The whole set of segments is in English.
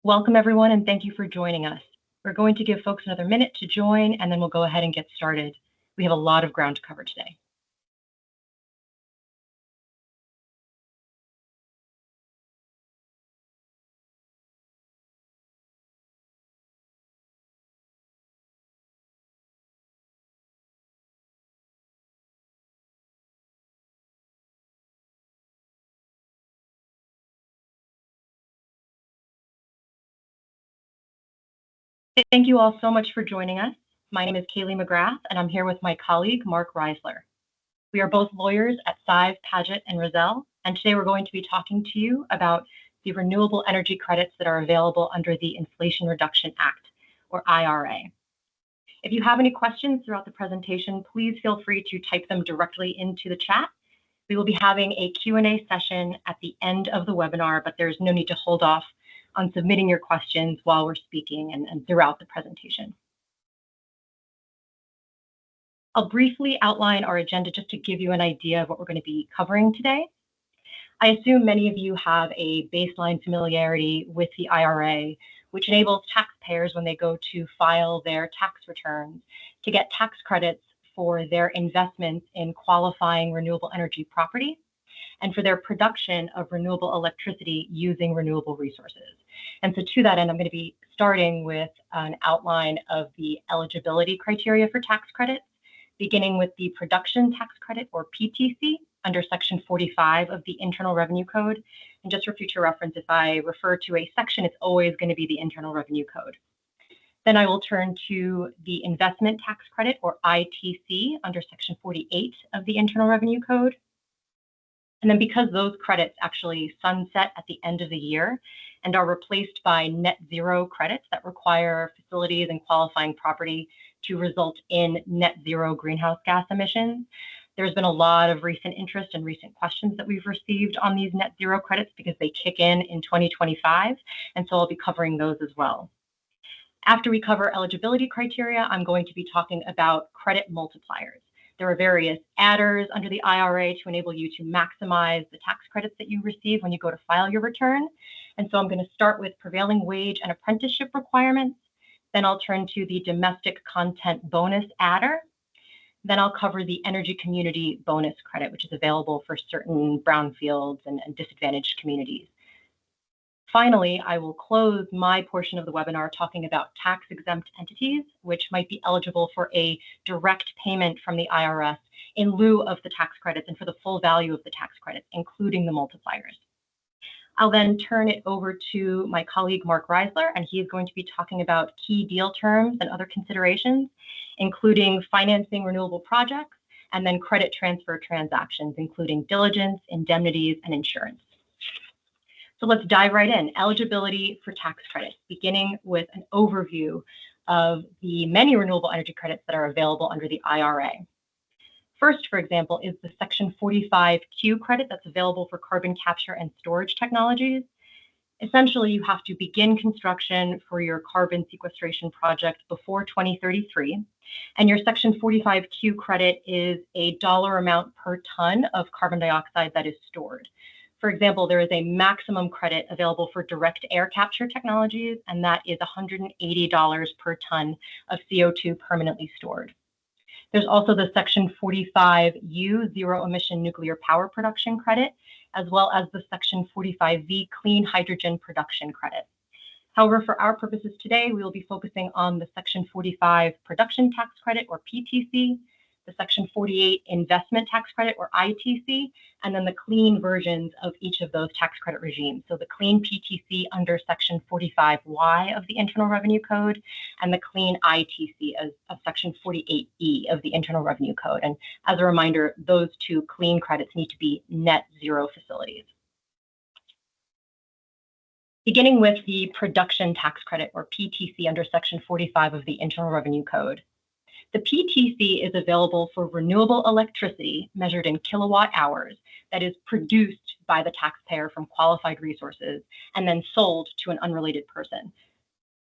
Welcome, everyone, and thank you for joining us. We're going to give folks another minute to join, and then we'll go ahead and get started. We have a lot of ground to cover today. Thank you all so much for joining us. My name is Kayley McGrath, and I'm here with my colleague, Marc Reisler. We are both lawyers at Sive, Paget, and Reisler, and today we're going to be talking to you about the renewable energy credits that are available under the Inflation Reduction Act, or IRA. If you have any questions throughout the presentation, please feel free to type them directly into the chat. We will be having a Q&A session at the end of the webinar, but there's no need to hold off on submitting your questions while we're speaking and throughout the presentation. I'll briefly outline our agenda just to give you an idea of what we're going to be covering today. I assume many of you have a baseline familiarity with the IRA, which enables taxpayers when they go to file their tax returns to get tax credits for their investments in qualifying renewable energy property and for their production of renewable electricity using renewable resources. And so to that end, I'm going to be starting with an outline of the eligibility criteria for tax credits, beginning with the production tax credit, or PTC, under Section 45 of the Internal Revenue Code. And just for future reference, if I refer to a section, it's always going to be the Internal Revenue Code. Then I will turn to the investment tax credit, or ITC, under Section 48 of the Internal Revenue Code. And then because those credits actually sunset at the end of the year and are replaced by net zero credits that require facilities and qualifying property to result in net zero greenhouse gas emissions, there's been a lot of recent interest and recent questions that we've received on these net zero credits because they kick in 2025. And so I'll be covering those as well. After we cover eligibility criteria, I'm going to be talking about credit multipliers. There are various adders under the IRA to enable you to maximize the tax credits that you receive when you go to file your return. And so I'm going to start with prevailing wage and apprenticeship requirements. Then I'll turn to the domestic content bonus adder. Then I'll cover the energy community bonus credit, which is available for certain brownfields and disadvantaged communities. Finally, I will close my portion of the webinar talking about tax-exempt entities, which might be eligible for a direct payment from the IRS in lieu of the tax credits and for the full value of the tax credits, including the multipliers. I'll then turn it over to my colleague, Marc Reisler, and he is going to be talking about key deal terms and other considerations, including financing renewable projects, and then credit transfer transactions, including diligence, indemnities, and insurance. So let's dive right in. Eligibility for tax credits, beginning with an overview of the many renewable energy credits that are available under the IRA. First, for example, is the Section 45Q credit that's available for carbon capture and storage technologies. Essentially, you have to begin construction for your carbon sequestration project before 2033, and your Section 45Q credit is a dollar amount per ton of carbon dioxide that is stored. For example, there is a maximum credit available for direct air capture technologies, and that is $180 per ton of CO2 permanently stored. There's also the Section 45U zero emission nuclear power production credit, as well as the Section 45V clean hydrogen production credit. However, for our purposes today, we will be focusing on the Section 45 production tax credit, or PTC, the Section 48 investment tax credit, or ITC, and then the clean versions of each of those tax credit regimes. So the clean PTC under Section 45Y of the Internal Revenue Code, and the clean ITC of Section 48E of the Internal Revenue Code. And as a reminder, those two clean credits need to be net zero facilities. Beginning with the production tax credit, or PTC, under Section 45 of the Internal Revenue Code. The PTC is available for renewable electricity measured in kilowatt hours that is produced by the taxpayer from qualified resources and then sold to an unrelated person.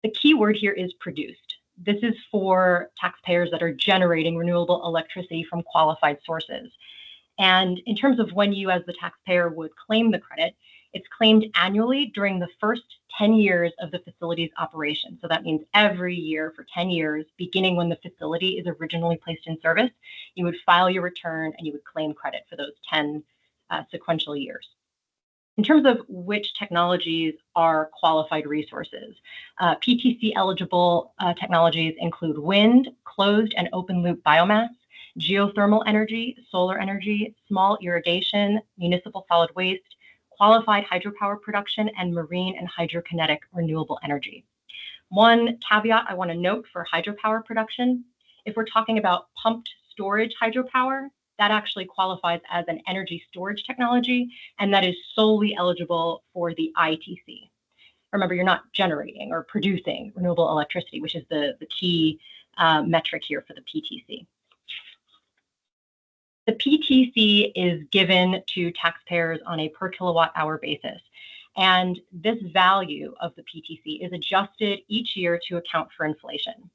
The key word here is produced. This is for taxpayers that are generating renewable electricity from qualified sources. And in terms of when you as the taxpayer would claim the credit, It's claimed annually during the first 10 years of the facility's operation. So that means every year for 10 years, beginning when the facility is originally placed in service, you would file your return and you would claim credit for those 10 sequential years. In terms of which technologies are qualified resources, PTC eligible technologies include wind, closed and open loop biomass, geothermal energy, solar energy, small irrigation, municipal solid waste, qualified hydropower production, and marine and hydrokinetic renewable energy. One caveat I want to note for hydropower production, if we're talking about pumped storage hydropower, that actually qualifies as an energy storage technology, and that is solely eligible for the ITC. Remember, you're not generating or producing renewable electricity, which is the key metric here for the PTC. The PTC is given to taxpayers on a per kilowatt hour basis. And this value of the PTC is adjusted each year to account for inflation.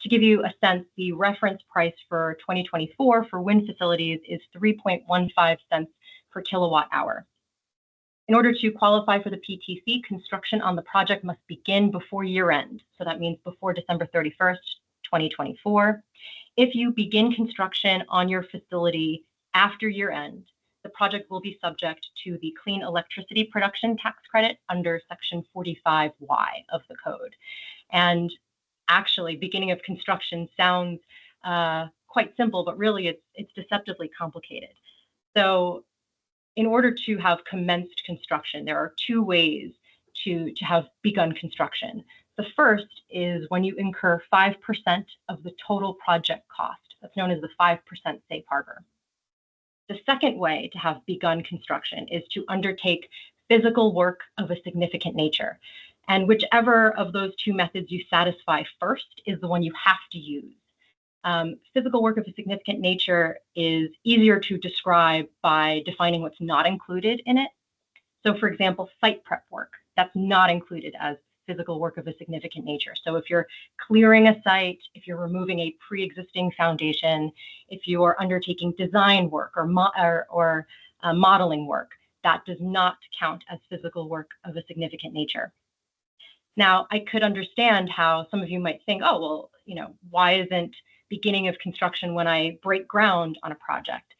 To give you a sense, the reference price for 2024 for wind facilities is 3.15 cents per kilowatt hour. In order to qualify for the PTC, construction on the project must begin before year end. So that means before December 31st, 2024. If you begin construction on your facility after year end, the project will be subject to the Clean Electricity Production Tax Credit under Section 45Y of the code. And actually, beginning of construction sounds quite simple, but really it's deceptively complicated. So in order to have commenced construction, there are two ways to have begun construction. The first is when you incur 5% of the total project cost. That's known as the 5% safe harbor. The second way to have begun construction is to undertake physical work of a significant nature. And whichever of those two methods you satisfy first is the one you have to use. Physical work of a significant nature is easier to describe by defining what's not included in it. So for example, site prep work, that's not included as physical work of a significant nature. So if you're clearing a site, if you're removing a pre-existing foundation, if you are undertaking design work or modeling work, that does not count as physical work of a significant nature. Now, I could understand how some of you might think, oh, well, why isn't beginning of construction when I break ground on a project?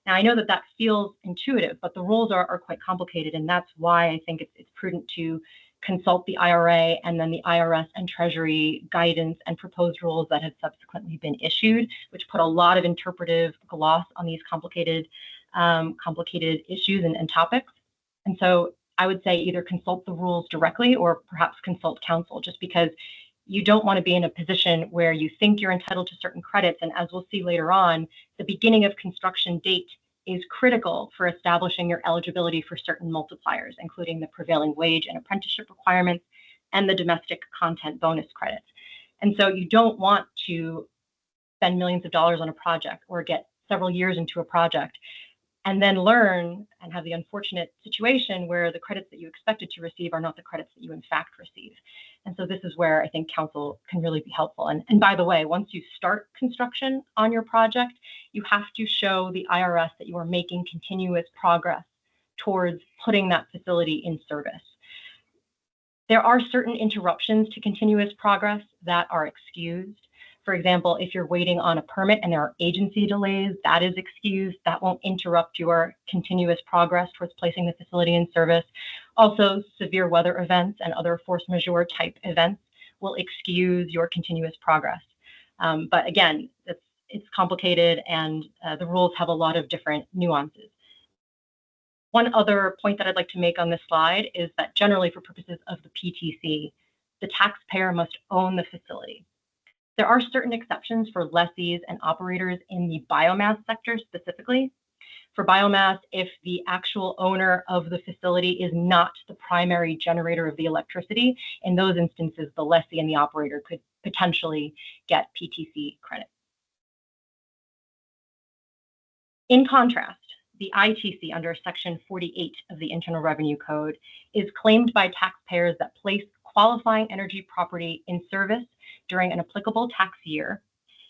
Now, I know that feels intuitive, but the rules are quite complicated, and that's why I think it's prudent to consult the IRA and then the IRS and Treasury guidance and proposed rules that have subsequently been issued, which put a lot of interpretive gloss on these complicated issues and topics. And so I would say either consult the rules directly or perhaps consult counsel, just because you don't want to be in a position where you think you're entitled to certain credits. And as we'll see later on, the beginning of construction date is critical for establishing your eligibility for certain multipliers, including the prevailing wage and apprenticeship requirements and the domestic content bonus credits. And so you don't want to spend millions of dollars on a project or get several years into a project and then learn and have the unfortunate situation where the credits that you expected to receive are not the credits that you in fact receive. And so this is where I think counsel can really be helpful. And by the way, once you start construction on your project, you have to show the IRS that you are making continuous progress towards putting that facility in service. There are certain interruptions to continuous progress that are excused. For example, if you're waiting on a permit and there are agency delays, that is excused. That won't interrupt your continuous progress towards placing the facility in service. Also, severe weather events and other force majeure type events will excuse your continuous progress. But again, it's complicated and the rules have a lot of different nuances. One other point that I'd like to make on this slide is that generally for purposes of the PTC, the taxpayer must own the facility. There are certain exceptions for lessees and operators in the biomass sector specifically. For biomass, if the actual owner of the facility is not the primary generator of the electricity, in those instances, the lessee and the operator could potentially get PTC credit. In contrast, the ITC under Section 48 of the Internal Revenue Code is claimed by taxpayers that place qualifying energy property in service during an applicable tax year.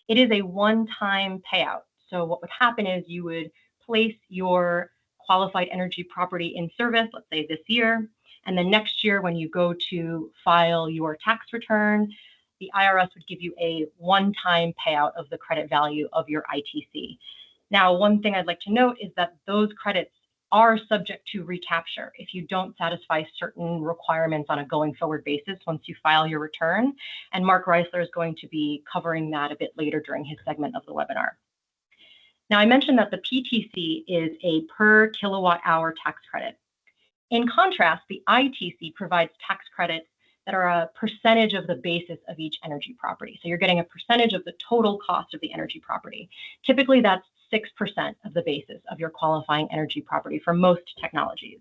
It is a one-time payout. So what would happen is you would place your qualified energy property in service, let's say this year, and then next year when you go to file your tax return, the IRS would give you a one-time payout of the credit value of your ITC. Now, one thing I'd like to note is that those credits are subject to recapture if you don't satisfy certain requirements on a going forward basis once you file your return. And Marc Reisler is going to be covering that a bit later during his segment of the webinar. Now, I mentioned that the PTC is a per kilowatt hour tax credit. In contrast, the ITC provides tax credits that are a percentage of the basis of each energy property. So you're getting a percentage of the total cost of the energy property. Typically, that's 6% of the basis of your qualifying energy property for most technologies.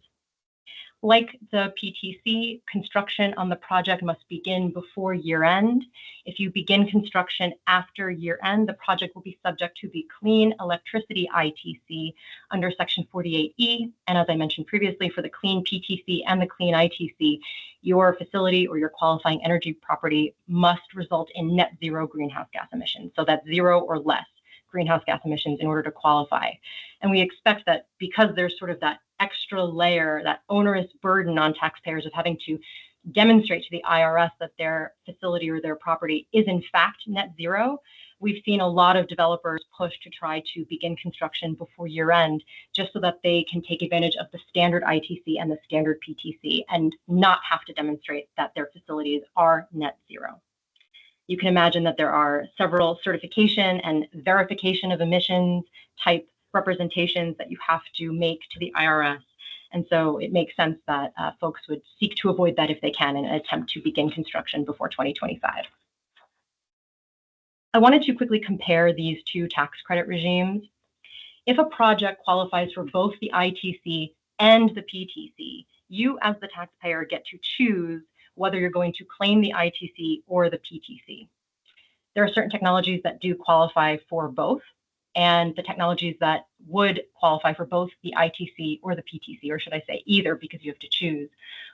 Like the PTC, construction on the project must begin before year end. If you begin construction after year end, the project will be subject to the Clean Electricity ITC under Section 48E. And as I mentioned previously, for the Clean PTC and the Clean ITC, your facility or your qualifying energy property must result in net zero greenhouse gas emissions. So that's 0 or less greenhouse gas emissions in order to qualify. And we expect that because there's sort of that extra layer, that onerous burden on taxpayers of having to demonstrate to the IRS that their facility or their property is in fact net zero, we've seen a lot of developers push to try to begin construction before year end, just so that they can take advantage of the standard ITC and the standard PTC and not have to demonstrate that their facilities are net zero. You can imagine that there are several certification and verification of emissions type representations that you have to make to the IRS. And so it makes sense that folks would seek to avoid that if they can in an attempt to begin construction before 2025. I wanted to quickly compare these two tax credit regimes. If a project qualifies for both the ITC and the PTC, you as the taxpayer get to choose whether you're going to claim the ITC or the PTC. There are certain technologies that do qualify for both, and the technologies that would qualify for both the ITC or the PTC, or should I say either because you have to choose,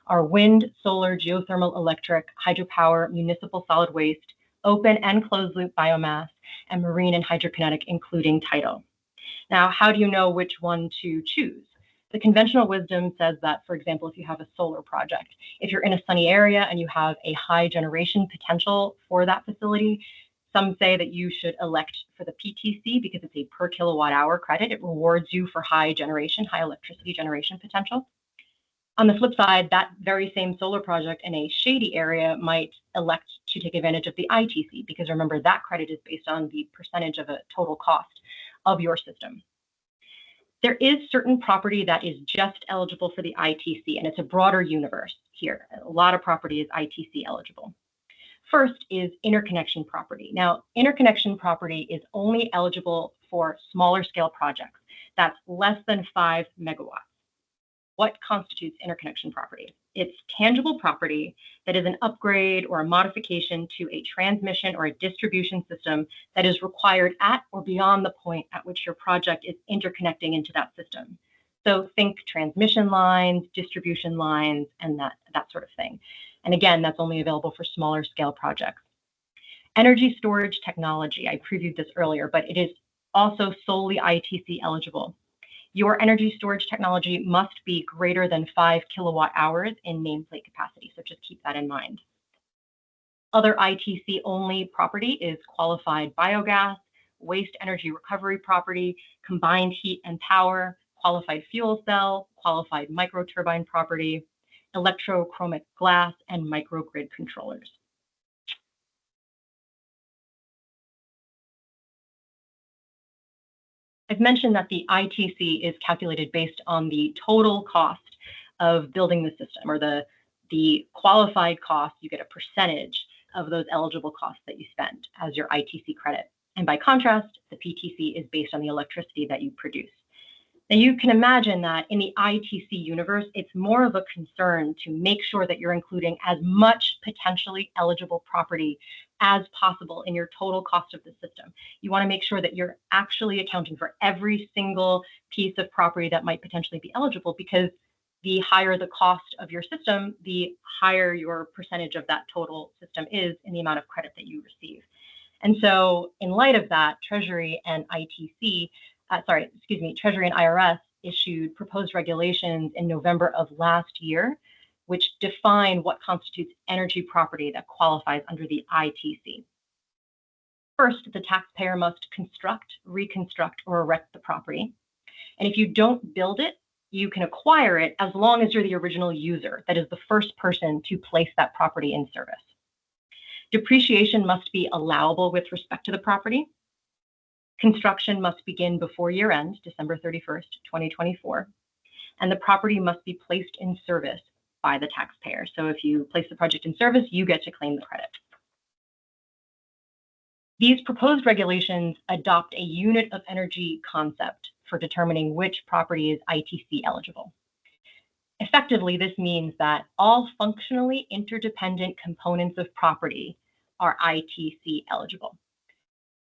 are wind, solar, geothermal, electric, hydropower, municipal solid waste, open and closed loop biomass, and marine and hydrokinetic, including tidal. Now, how do you know which one to choose? The conventional wisdom says that, for example, if you have a solar project, if you're in a sunny area and you have a high generation potential for that facility, some say that you should elect for the PTC because it's a per kilowatt hour credit. It rewards you for high electricity generation potential. On the flip side, that very same solar project in a shady area might elect to take advantage of the ITC because remember that credit is based on the percentage of a total cost of your system. There is certain property that is just eligible for the ITC, and it's a broader universe here. A lot of property is ITC eligible. First is interconnection property. Now, interconnection property is only eligible for smaller scale projects. That's less than 5 megawatts. What constitutes interconnection property? It's tangible property that is an upgrade or a modification to a transmission or a distribution system that is required at or beyond the point at which your project is interconnecting into that system. So think transmission lines, distribution lines, and that sort of thing. And again, that's only available for smaller scale projects. Energy storage technology, I previewed this earlier, but it is also solely ITC eligible. Your energy storage technology must be greater than 5 kilowatt hours in nameplate capacity, so just keep that in mind. Other ITC only property is qualified biogas, waste energy recovery property, combined heat and power, qualified fuel cell, qualified microturbine property, electrochromic glass, and microgrid controllers. I've mentioned that the ITC is calculated based on the total cost of building the system, or the qualified cost. You get a percentage of those eligible costs that you spend as your ITC credit. And by contrast, the PTC is based on the electricity that you produce. Now, you can imagine that in the ITC universe, it's more of a concern to make sure that you're including as much potentially eligible property as possible in your total cost of the system. You want to make sure that you're actually accounting for every single piece of property that might potentially be eligible, because the higher the cost of your system, the higher your percentage of that total system is in the amount of credit that you receive. And so in light of that, Treasury and IRS issued proposed regulations in November of last year, which define what constitutes energy property that qualifies under the ITC. First, the taxpayer must construct, reconstruct, or erect the property. And if you don't build it, you can acquire it as long as you're the original user, that is the first person to place that property in service. Depreciation must be allowable with respect to the property. Construction must begin before year end, December 31st, 2024, and the property must be placed in service by the taxpayer. So if you place the project in service, you get to claim the credit. These proposed regulations adopt a unit of energy concept for determining which property is ITC eligible. Effectively, this means that all functionally interdependent components of property are ITC eligible.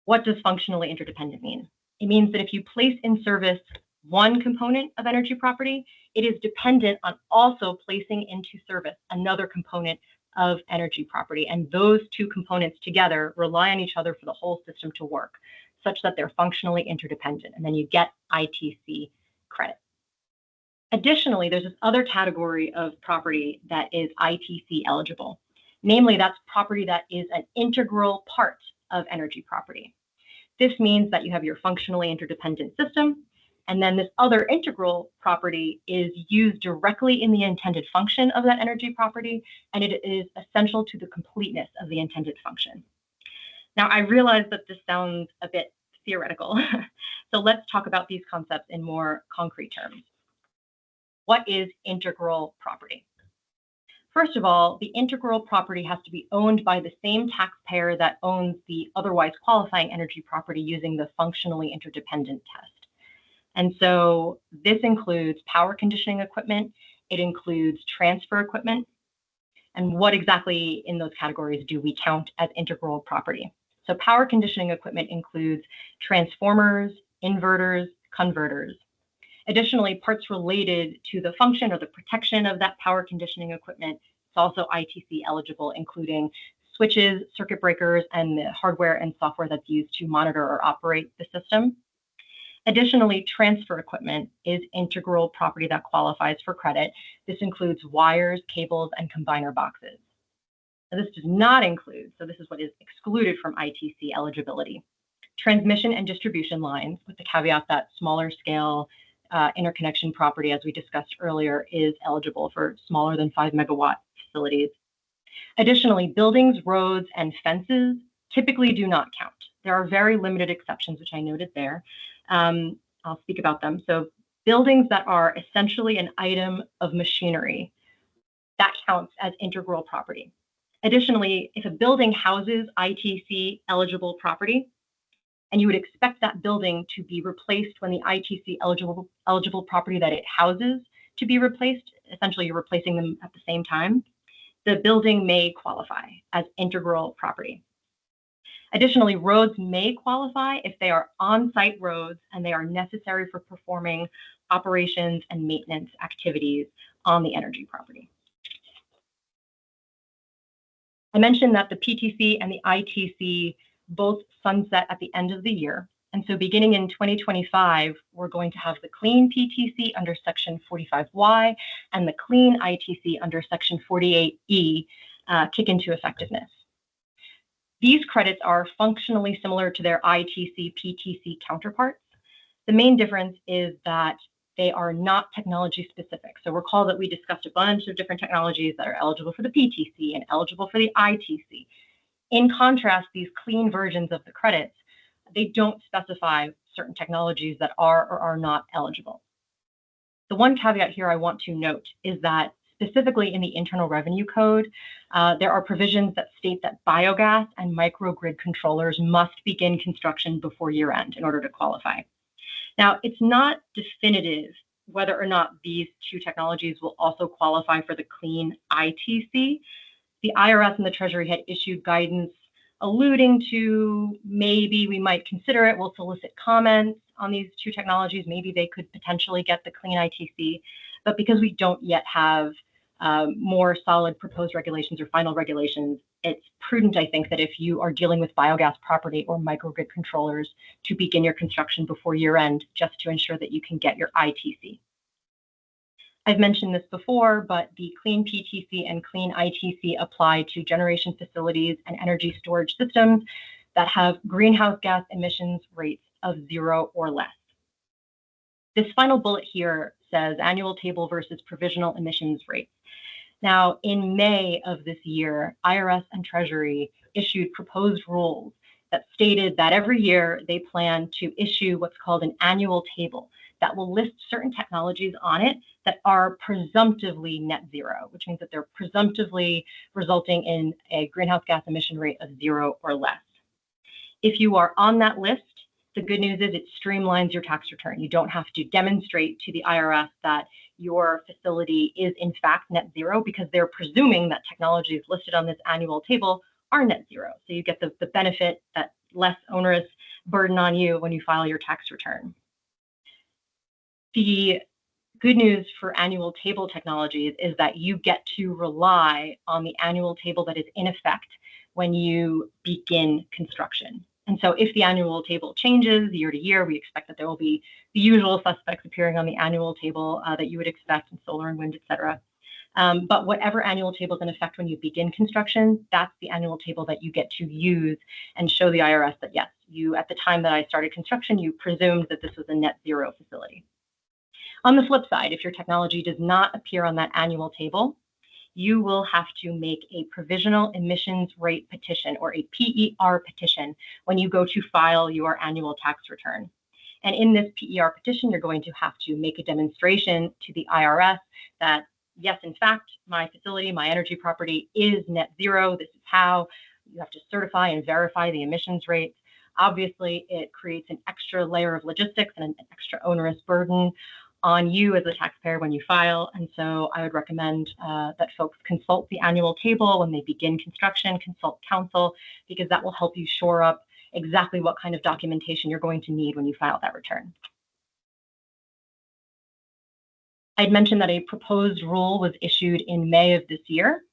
What does functionally interdependent mean? It means that if you place in service one component of energy property, it is dependent on also placing into service another component of energy property. And those two components together rely on each other for the whole system to work, such that they're functionally interdependent. And then you get ITC credit. Additionally, there's this other category of property that is ITC eligible. Namely, that's property that is an integral part of energy property. This means that you have your functionally interdependent system, and then this other integral property is used directly in the intended function of that energy property, and it is essential to the completeness of the intended function. Now, I realize that this sounds a bit theoretical, so let's talk about these concepts in more concrete terms. What is integral property? First of all, the integral property has to be owned by the same taxpayer that owns the otherwise qualifying energy property using the functionally interdependent test. And so this includes power conditioning equipment, it includes transfer equipment, and what exactly in those categories do we count as integral property? So power conditioning equipment includes transformers, inverters, converters. Additionally, parts related to the function or the protection of that power conditioning equipment is also ITC eligible, including switches, circuit breakers, and the hardware and software that's used to monitor or operate the system. Additionally, transfer equipment is integral property that qualifies for credit. This includes wires, cables, and combiner boxes. Now, this does not include, so this is what is excluded from ITC eligibility, transmission and distribution lines, with the caveat that smaller scale interconnection property, as we discussed earlier, is eligible for smaller than 5 megawatt facilities. Additionally, buildings, roads, and fences typically do not count. There are very limited exceptions, which I noted there. I'll speak about them. So buildings that are essentially an item of machinery, that counts as integral property. Additionally, if a building houses ITC eligible property, and you would expect that building to be replaced when the ITC eligible property that it houses to be replaced, essentially you're replacing them at the same time, the building may qualify as integral property. Additionally, roads may qualify if they are on-site roads and they are necessary for performing operations and maintenance activities on the energy property. I mentioned that the PTC and the ITC both sunset at the end of the year. And so beginning in 2025, we're going to have the clean PTC under Section 45Y and the clean ITC under Section 48E kick into effectiveness. These credits are functionally similar to their ITC, PTC counterparts. The main difference is that they are not technology specific. So recall that we discussed a bunch of different technologies that are eligible for the PTC and eligible for the ITC. In contrast, these clean versions of the credits, they don't specify certain technologies that are or are not eligible. The one caveat here I want to note is that specifically in the Internal Revenue Code, there are provisions that state that biogas and microgrid controllers must begin construction before year end in order to qualify. Now, it's not definitive whether or not these two technologies will also qualify for the clean ITC. The IRS and the Treasury had issued guidance alluding to maybe we might consider it. We'll solicit comments on these two technologies. Maybe they could potentially get the clean ITC. But because we don't yet have more solid proposed regulations or final regulations, it's prudent, I think, that if you are dealing with biogas property or microgrid controllers, to begin your construction before year end, just to ensure that you can get your ITC. I've mentioned this before, but the clean PTC and clean ITC apply to generation facilities and energy storage systems that have greenhouse gas emissions rates of 0 or less. This final bullet here says annual table versus provisional emissions rates. Now, in May of this year, IRS and Treasury issued proposed rules that stated that every year they plan to issue what's called an annual table that will list certain technologies on it that are presumptively net zero, which means that they're presumptively resulting in a greenhouse gas emission rate of 0 or less. If you are on that list, the good news is it streamlines your tax return. You don't have to demonstrate to the IRS that your facility is in fact net zero, because they're presuming that technologies listed on this annual table are net zero. So you get the benefit, that less onerous burden on you when you file your tax return. The good news for annual table technologies is that you get to rely on the annual table that is in effect when you begin construction. And so if the annual table changes year to year, we expect that there will be the usual suspects appearing on the annual table that you would expect in solar and wind, et cetera. But whatever annual table is in effect when you begin construction, that's the annual table that you get to use and show the IRS that, yes, you, at the time that I started construction, you presumed that this was a net zero facility. On the flip side, if your technology does not appear on that annual table, you will have to make a provisional emissions rate petition, or a PER petition, when you go to file your annual tax return. And in this PER petition, you're going to have to make a demonstration to the IRS that, yes, in fact, my facility, my energy property is net zero. This is how. You have to certify and verify the emissions rates. Obviously, it creates an extra layer of logistics and an extra onerous burden on you as a taxpayer when you file. And so I would recommend that folks consult the annual table when they begin construction, consult counsel, because that will help you shore up exactly what kind of documentation you're going to need when you file that return. I'd mentioned that a proposed rule was issued in May of this year.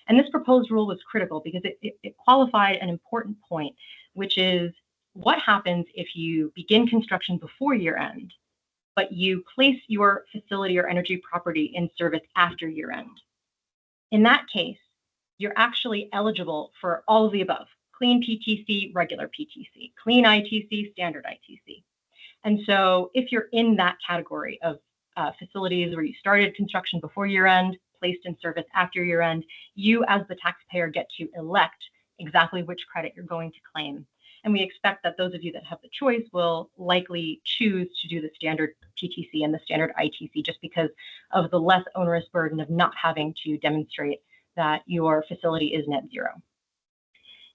And this proposed rule was critical because it qualified an important point, which is what happens if you begin construction before year end, but you place your facility or energy property in service after year end. In that case, you're actually eligible for all of the above: clean PTC, regular PTC, clean ITC, standard ITC. And so if you're in that category of facilities where you started construction before year end, placed in service after year end, you as the taxpayer get to elect exactly which credit you're going to claim. And we expect that those of you that have the choice will likely choose to do the standard PTC and the standard ITC, just because of the less onerous burden of not having to demonstrate that your facility is net zero.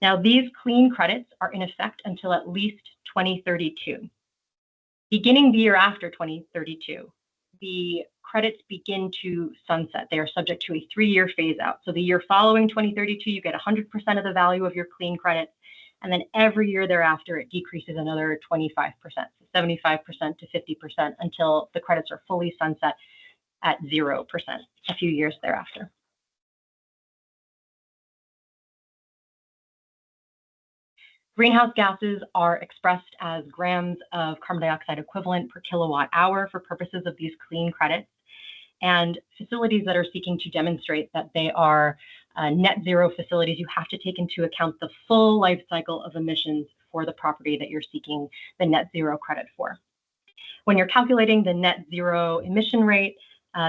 Now, these clean credits are in effect until at least 2032. Beginning the year after 2032, the credits begin to sunset. They are subject to a 3-year phase out. So the year following 2032, you get 100% of the value of your clean credits. And then every year thereafter, it decreases another 25%, so 75% to 50%, until the credits are fully sunset at 0% a few years thereafter. Greenhouse gases are expressed as grams of carbon dioxide equivalent per kilowatt hour for purposes of these clean credits. And facilities that are seeking to demonstrate that they are net zero facilities, you have to take into account the full life cycle of emissions for the property that you're seeking the net zero credit for. When you're calculating the net zero emission rate,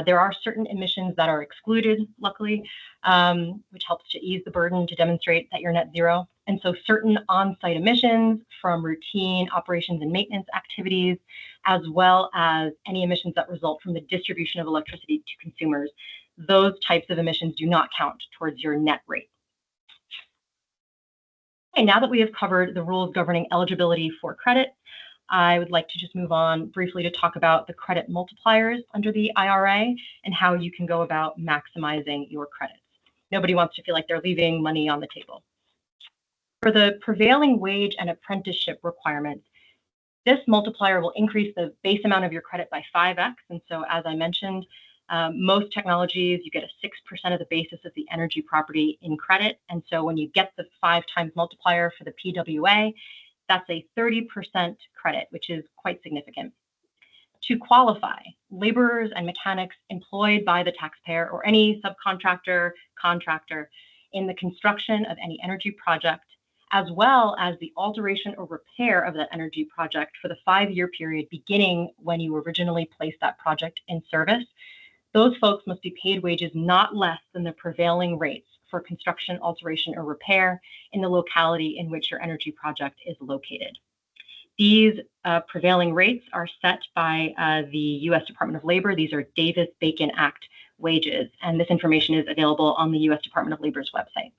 there are certain emissions that are excluded, luckily, which helps to ease the burden to demonstrate that you're net zero. And so certain on-site emissions from routine operations and maintenance activities, as well as any emissions that result from the distribution of electricity to consumers, those types of emissions do not count towards your net rate. Okay, now that we have covered the rules governing eligibility for credit, I would like to just move on briefly to talk about the credit multipliers under the IRA and how you can go about maximizing your credits. Nobody wants to feel like they're leaving money on the table. For the prevailing wage and apprenticeship requirements, this multiplier will increase the base amount of your credit by 5x. And so, as I mentioned, Most technologies, you get a 6% of the basis of the energy property in credit. And so when you get the 5 times multiplier for the PWA, that's a 30% credit, which is quite significant. To qualify, laborers and mechanics employed by the taxpayer or any subcontractor, contractor in the construction of any energy project, as well as the alteration or repair of that energy project for the 5-year period beginning when you originally placed that project in service, those folks must be paid wages not less than the prevailing rates for construction, alteration, or repair in the locality in which your energy project is located. These prevailing rates are set by the U.S. Department of Labor. These are Davis-Bacon Act wages, and this information is available on the U.S. Department of Labor's website.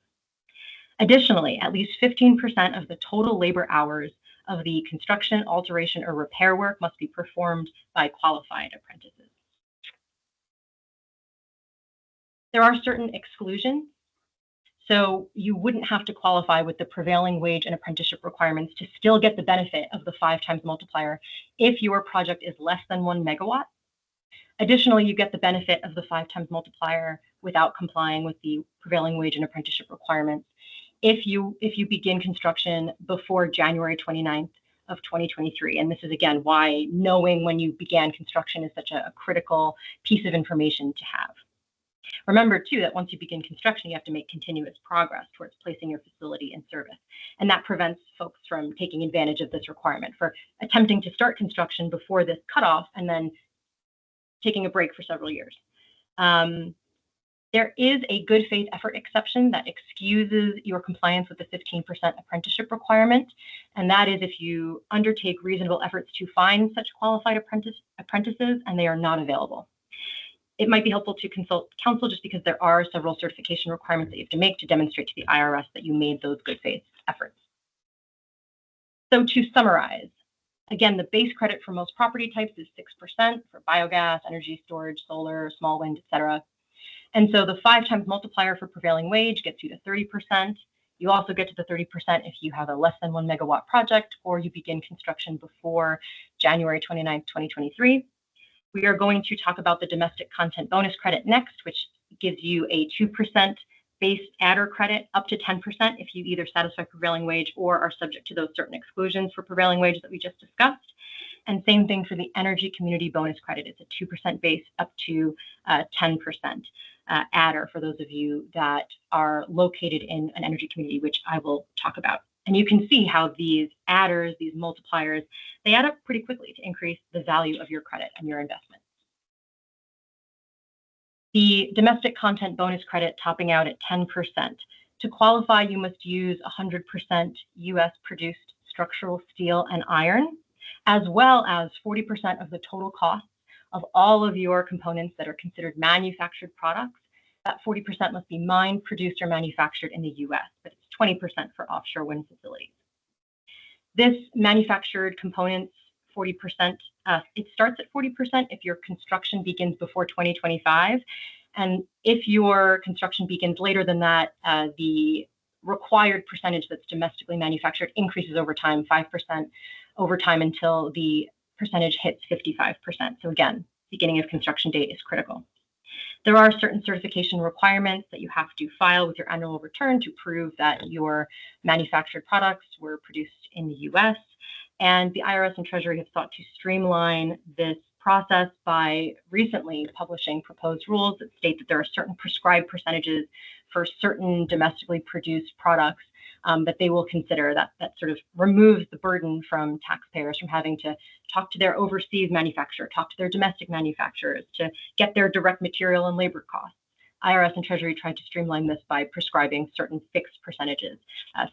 Additionally, at least 15% of the total labor hours of the construction, alteration, or repair work must be performed by qualified apprentices. There are certain exclusions. So you wouldn't have to qualify with the prevailing wage and apprenticeship requirements to still get the benefit of the 5 times multiplier if your project is less than 1 megawatt. Additionally, you get the benefit of the 5 times multiplier without complying with the prevailing wage and apprenticeship requirements if you begin construction before January 29th of 2023. And this is, again, why knowing when you began construction is such a critical piece of information to have. Remember, too, that once you begin construction, you have to make continuous progress towards placing your facility in service. And that prevents folks from taking advantage of this requirement for attempting to start construction before this cutoff and then taking a break for several years. There is a good faith effort exception that excuses your compliance with the 15% apprenticeship requirement. And that is if you undertake reasonable efforts to find such qualified apprentices and they are not available. It might be helpful to consult counsel just because there are several certification requirements that you have to make to demonstrate to the IRS that you made those good faith efforts. So to summarize, again, the base credit for most property types is 6% for biogas, energy storage, solar, small wind, etc. And so the 5 times multiplier for prevailing wage gets you to 30%. You also get to the 30% if you have a less than 1 megawatt project or you begin construction before January 29th, 2023. We are going to talk about the domestic content bonus credit next, which gives you a 2% base adder credit up to 10% if you either satisfy prevailing wage or are subject to those certain exclusions for prevailing wage that we just discussed. And same thing for the energy community bonus credit. It's a 2% base up to 10% adder for those of you that are located in an energy community, which I will talk about. And you can see how these adders, these multipliers, they add up pretty quickly to increase the value of your credit and your investment. The domestic content bonus credit topping out at 10%. To qualify, you must use 100% U.S. produced structural steel and iron, as well as 40% of the total cost of all of your components that are considered manufactured products. That 40% must be mined, produced, or manufactured in the U.S., but it's 20% for offshore wind facilities. This manufactured components, 40%, it starts at 40% if your construction begins before 2025. And if your construction begins later than that, the required percentage that's domestically manufactured increases over time, 5% over time until the percentage hits 55%. So again, beginning of construction date is critical. There are certain certification requirements that you have to file with your annual return to prove that your manufactured products were produced in the U.S. And the IRS and Treasury have sought to streamline this process by recently publishing proposed rules that state that there are certain prescribed percentages for certain domestically produced products that they will consider. That sort of removes the burden from taxpayers from having to talk to their overseas manufacturer, talk to their domestic manufacturers to get their direct material and labor costs. IRS and Treasury tried to streamline this by prescribing certain fixed percentages.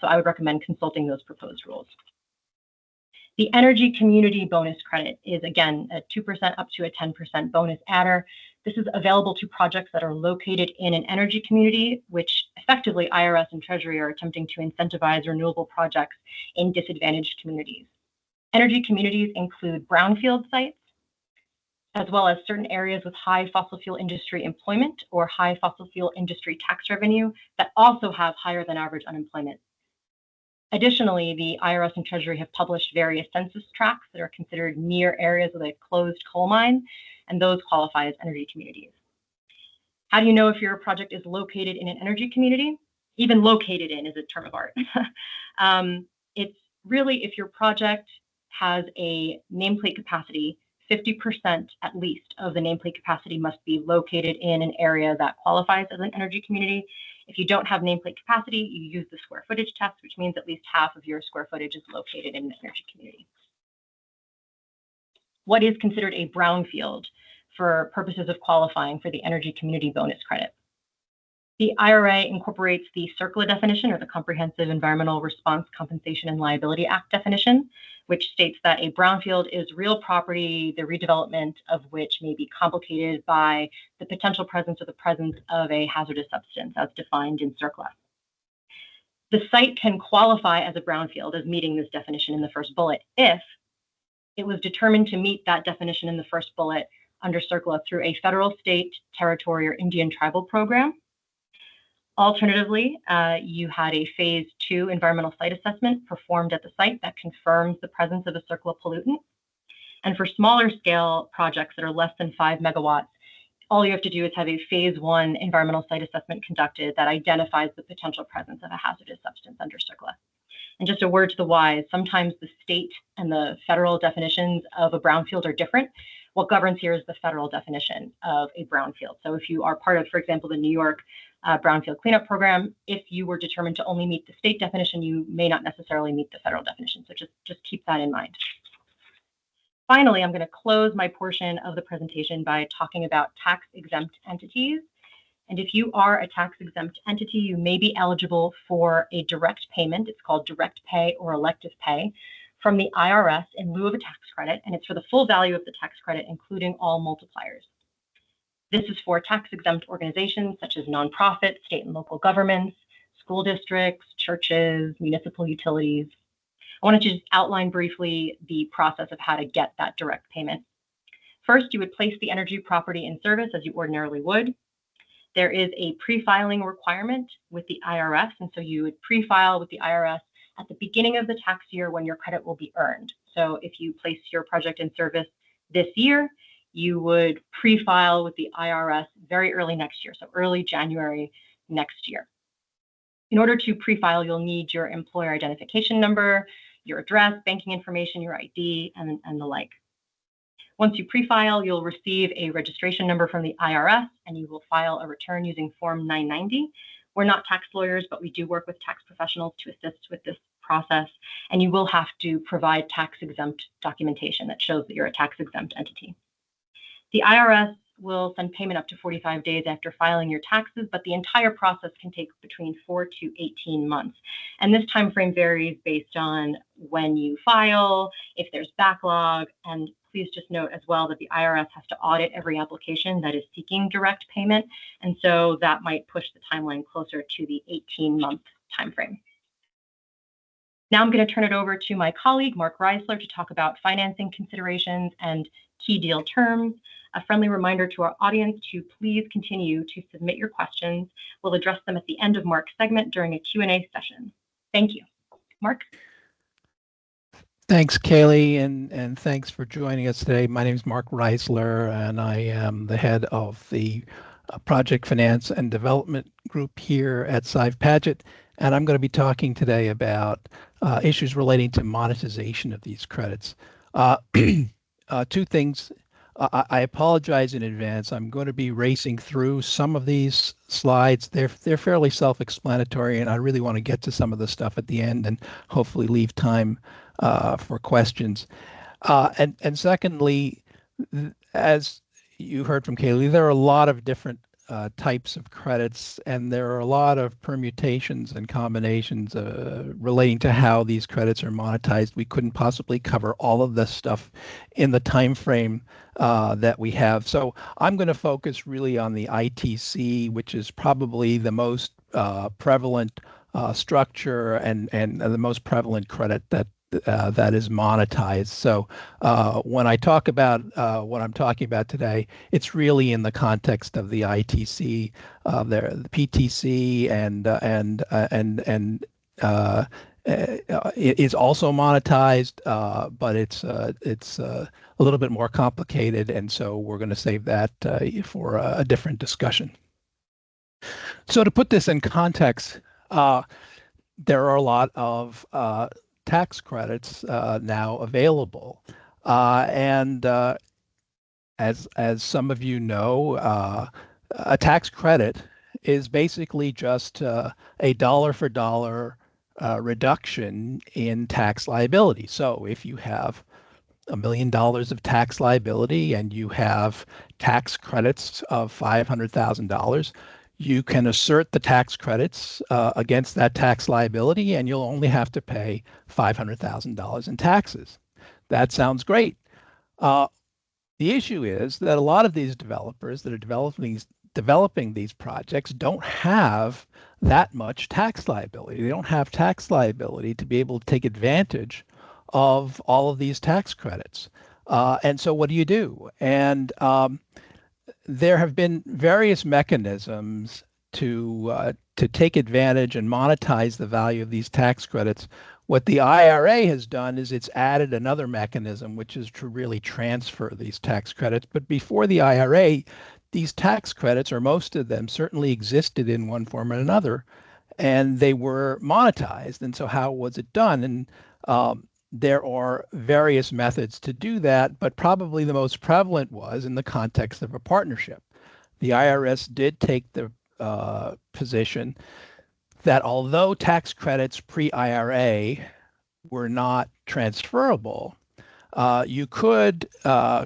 So I would recommend consulting those proposed rules. The energy community bonus credit is, again, a 2% up to a 10% bonus adder. This is available to projects that are located in an energy community, which effectively IRS and Treasury are attempting to incentivize renewable projects in disadvantaged communities. Energy communities include brownfield sites, as well as certain areas with high fossil fuel industry employment or high fossil fuel industry tax revenue that also have higher than average unemployment. Additionally, the IRS and Treasury have published various census tracts that are considered near areas with a closed coal mine, and those qualify as energy communities. How do you know if your project is located in an energy community? Even located in is a term of art. It's really if your project has a nameplate capacity, 50% at least of the nameplate capacity must be located in an area that qualifies as an energy community. If you don't have nameplate capacity, you use the square footage test, which means at least half of your square footage is located in an energy community. What is considered a brownfield for purposes of qualifying for the energy community bonus credit? The IRA incorporates the CERCLA definition, or the Comprehensive Environmental Response Compensation and Liability Act definition, which states that a brownfield is real property, the redevelopment of which may be complicated by the potential presence or the presence of a hazardous substance as defined in CERCLA. The site can qualify as a brownfield as meeting this definition in the first bullet if it was determined to meet that definition in the first bullet under CERCLA through a federal, state, territory, or Indian tribal program. Alternatively, you had a phase 2 environmental site assessment performed at the site that confirms the presence of a CERCLA pollutant. And for smaller scale projects that are less than 5 megawatts, all you have to do is have a phase 1 environmental site assessment conducted that identifies the potential presence of a hazardous substance under CERCLA. And just a word to the wise, sometimes the state and the federal definitions of a brownfield are different. What governs here is the federal definition of a brownfield. So if you are part of, for example, the New York brownfield cleanup program, if you were determined to only meet the state definition, you may not necessarily meet the federal definition. So just keep that in mind. Finally, I'm going to close my portion of the presentation by talking about tax-exempt entities. And if you are a tax-exempt entity, you may be eligible for a direct payment. It's called direct pay or elective pay from the IRS in lieu of a tax credit, and it's for the full value of the tax credit, including all multipliers. This is for tax-exempt organizations such as nonprofits, state and local governments, school districts, churches, municipal utilities. I wanted to just outline briefly the process of how to get that direct payment. First, you would place the energy property in service as you ordinarily would. There is a pre-filing requirement with the IRS, and so you would pre-file with the IRS at the beginning of the tax year when your credit will be earned. So if you place your project in service this year, you would pre-file with the IRS very early next year, so early January next year. In order to pre-file, you'll need your employer identification number, your address, banking information, your ID, and the like. Once you pre-file, you'll receive a registration number from the IRS, and you will file a return using Form 990. We're not tax lawyers, but we do work with tax professionals to assist with this process, and you will have to provide tax-exempt documentation that shows that you're a tax-exempt entity. The IRS will send payment up to 45 days after filing your taxes, but the entire process can take between 4 to 18 months. And this time frame varies based on when you file, if there's backlog, and please just note as well that the IRS has to audit every application that is seeking direct payment, and so that might push the timeline closer to the 18-month timeframe. Now I'm going to turn it over to my colleague, Marc Reisler, to talk about financing considerations and key deal terms. A friendly reminder to our audience to please continue to submit your questions. We'll address them at the end of Marc's segment during a Q&A session. Thank you. Marc? Thanks, Kayley, and thanks for joining us today. My name is Marc Reisler, and I am the head of the Project Finance and Development Group here at Sive Paget, and I'm going to be talking today about issues relating to monetization of these credits. Two things. I apologize in advance. I'm going to be racing through some of these slides. They're fairly self-explanatory, and I really want to get to some of the stuff at the end and hopefully leave time for questions. And secondly, as you heard from Kayley, there are a lot of different types of credits, and there are a lot of permutations and combinations relating to how these credits are monetized. We couldn't possibly cover all of this stuff in the time frame that we have. So I'm going to focus really on the ITC, which is probably the most prevalent structure and the most prevalent credit that is monetized. So when I talk about what I'm talking about today, it's really in the context of the ITC, the PTC, it is also monetized, but it's a little bit more complicated, and so we're going to save that for a different discussion. So to put this in context, there are a lot of tax credits now available. And as some of you know, a tax credit is basically just a dollar for dollar reduction in tax liability. So if you have $1 million of tax liability and you have tax credits of $500,000, you can assert the tax credits against that tax liability, and you'll only have to pay $500,000 in taxes. That sounds great. The issue is that a lot of these developers that are developing these projects don't have that much tax liability. They don't have tax liability to be able to take advantage of all of these tax credits. And so what do you do? And there have been various mechanisms to take advantage and monetize the value of these tax credits. What the IRA has done is it's added another mechanism, which is to really transfer these tax credits. But before the IRA, these tax credits, or most of them, certainly existed in one form or another, and they were monetized. And so how was it done? And there are various methods to do that, but probably the most prevalent was in the context of a partnership. The IRS did take the position that although tax credits pre-IRA were not transferable, you could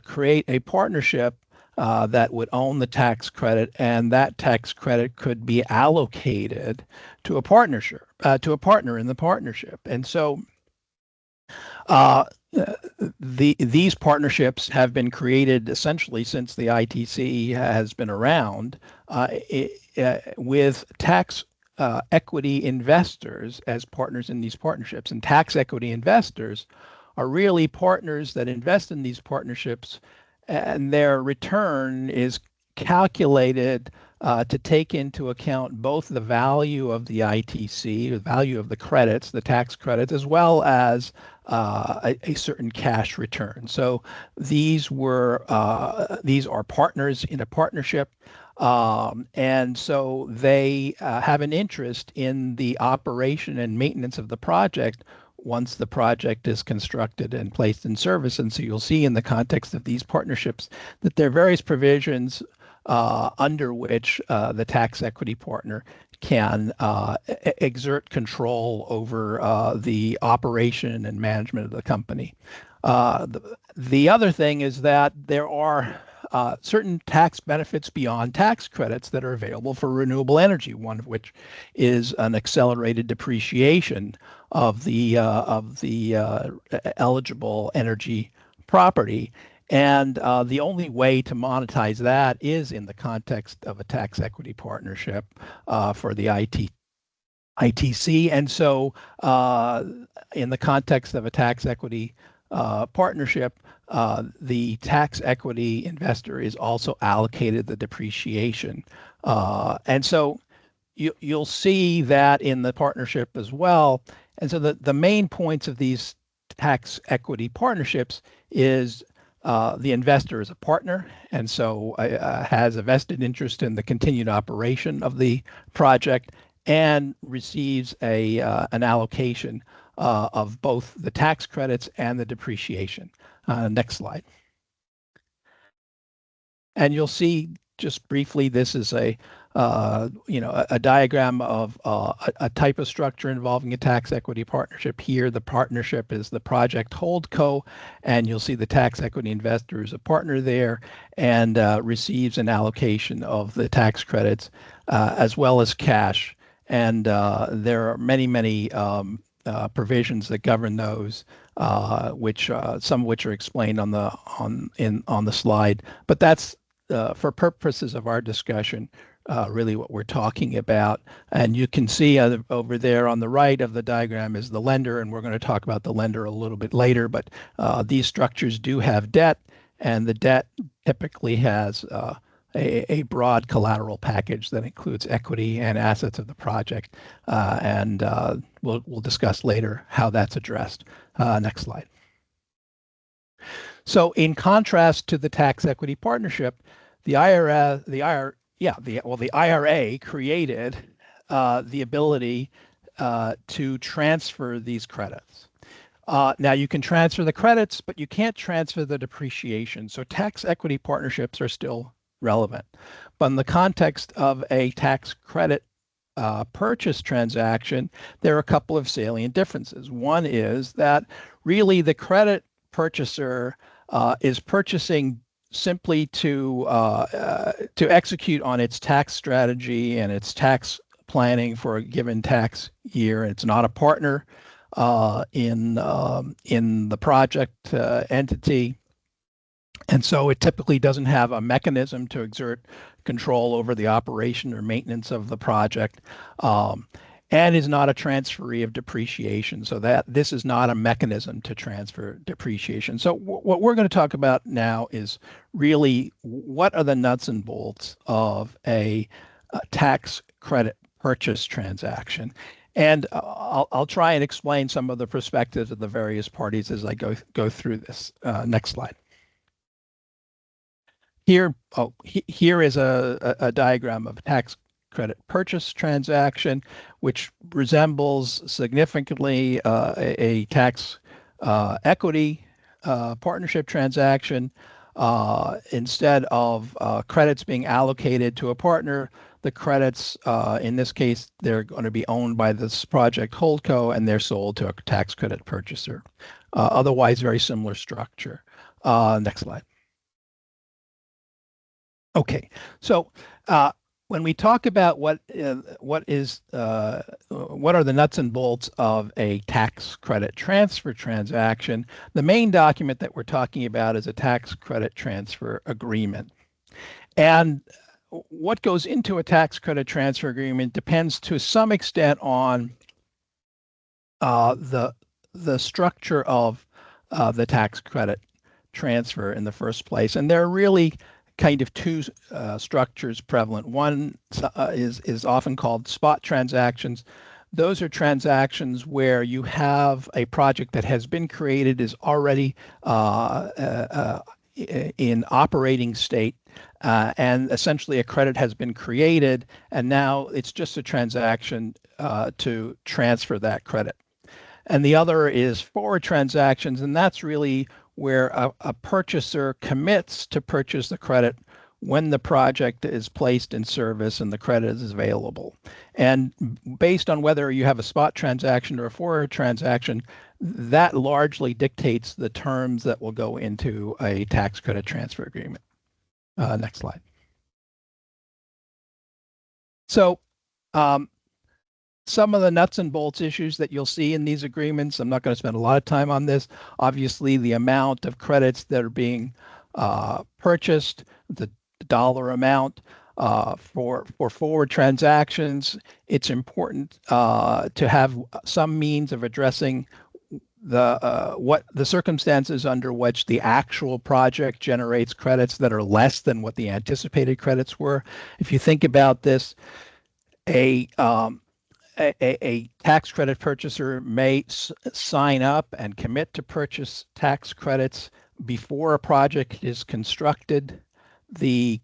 create a partnership that would own the tax credit, and that tax credit could be allocated to a partnership, to a partner in the partnership. And so these partnerships have been created essentially since the ITC has been around, with tax equity investors as partners in these partnerships. And tax equity investors are really partners that invest in these partnerships, and their return is calculated to take into account both the value of the ITC, the value of the credits, the tax credits, as well as a certain cash return. So these are partners in a partnership, and so they have an interest in the operation and maintenance of the project once the project is constructed and placed in service. And so you'll see in the context of these partnerships that there are various provisions under which the tax equity partner can exert control over the operation and management of the company. The other thing is that there are certain tax benefits beyond tax credits that are available for renewable energy, one of which is an accelerated depreciation of the eligible energy property. And the only way to monetize that is in the context of a tax equity partnership for the ITC. And so in the context of a tax equity partnership, the tax equity investor is also allocated the depreciation. And so you'll see that in the partnership as well. And so the main points of these tax equity partnerships is the investor is a partner, and so has a vested interest in the continued operation of the project and receives an allocation of both the tax credits and the depreciation. Next slide. And you'll see just briefly, this is a diagram of a type of structure involving a tax equity partnership. Here, the partnership is the project holdco, and you'll see the tax equity investor is a partner there and receives an allocation of the tax credits as well as cash. And there are many provisions that govern those, which some of which are explained on the slide. But that's for purposes of our discussion, really what we're talking about. And you can see over there on the right of the diagram is the lender, and we're going to talk about the lender a little bit later. But these structures do have debt, and the debt typically has a broad collateral package that includes equity and assets of the project. And we'll discuss later how that's addressed. Next slide. So in contrast to the tax equity partnership, the IRA the IRA created the ability to transfer these credits. Now you can transfer the credits, but you can't transfer the depreciation. So tax equity partnerships are still relevant. But in the context of a tax credit purchase transaction, there are a couple of salient differences. One is that really the credit purchaser is purchasing simply to execute on its tax strategy and its tax planning for a given tax year. It's not a partner in the project entity. And so it typically doesn't have a mechanism to exert control over the operation or maintenance of the project, and is not a transferee of depreciation. So that this is not a mechanism to transfer depreciation. So what we're going to talk about now is really what are the nuts and bolts of a tax credit purchase transaction. And I'll try and explain some of the perspectives of the various parties as I go through this. Next slide. Here is a diagram of a tax credit purchase transaction, which resembles significantly a tax equity partnership transaction. Instead of credits being allocated to a partner, the credits, in this case, they're going to be owned by this project holdco, and they're sold to a tax credit purchaser. Otherwise, very similar structure. Next slide. Okay, so when we talk about what are the nuts and bolts of a tax credit transfer transaction, the main document that we're talking about is a tax credit transfer agreement. And what goes into a tax credit transfer agreement depends to some extent on the structure of the tax credit transfer in the first place. And there are really kind of two structures prevalent. One is often called spot transactions. Those are transactions where you have a project that has been created, is already in operating state, and essentially a credit has been created, and now it's just a transaction to transfer that credit. And the other is forward transactions, and that's really where a purchaser commits to purchase the credit when the project is placed in service and the credit is available. And based on whether you have a spot transaction or a forward transaction, that largely dictates the terms that will go into a tax credit transfer agreement. Next slide. So some of the nuts and bolts issues that you'll see in these agreements, I'm not going to spend a lot of time on this. Obviously, the amount of credits that are being purchased, the dollar amount. For forward transactions, it's important to have some means of addressing the circumstances under which the actual project generates credits that are less than what the anticipated credits were. If you think about this, a tax credit purchaser may sign up and commit to purchase tax credits before a project is constructed. The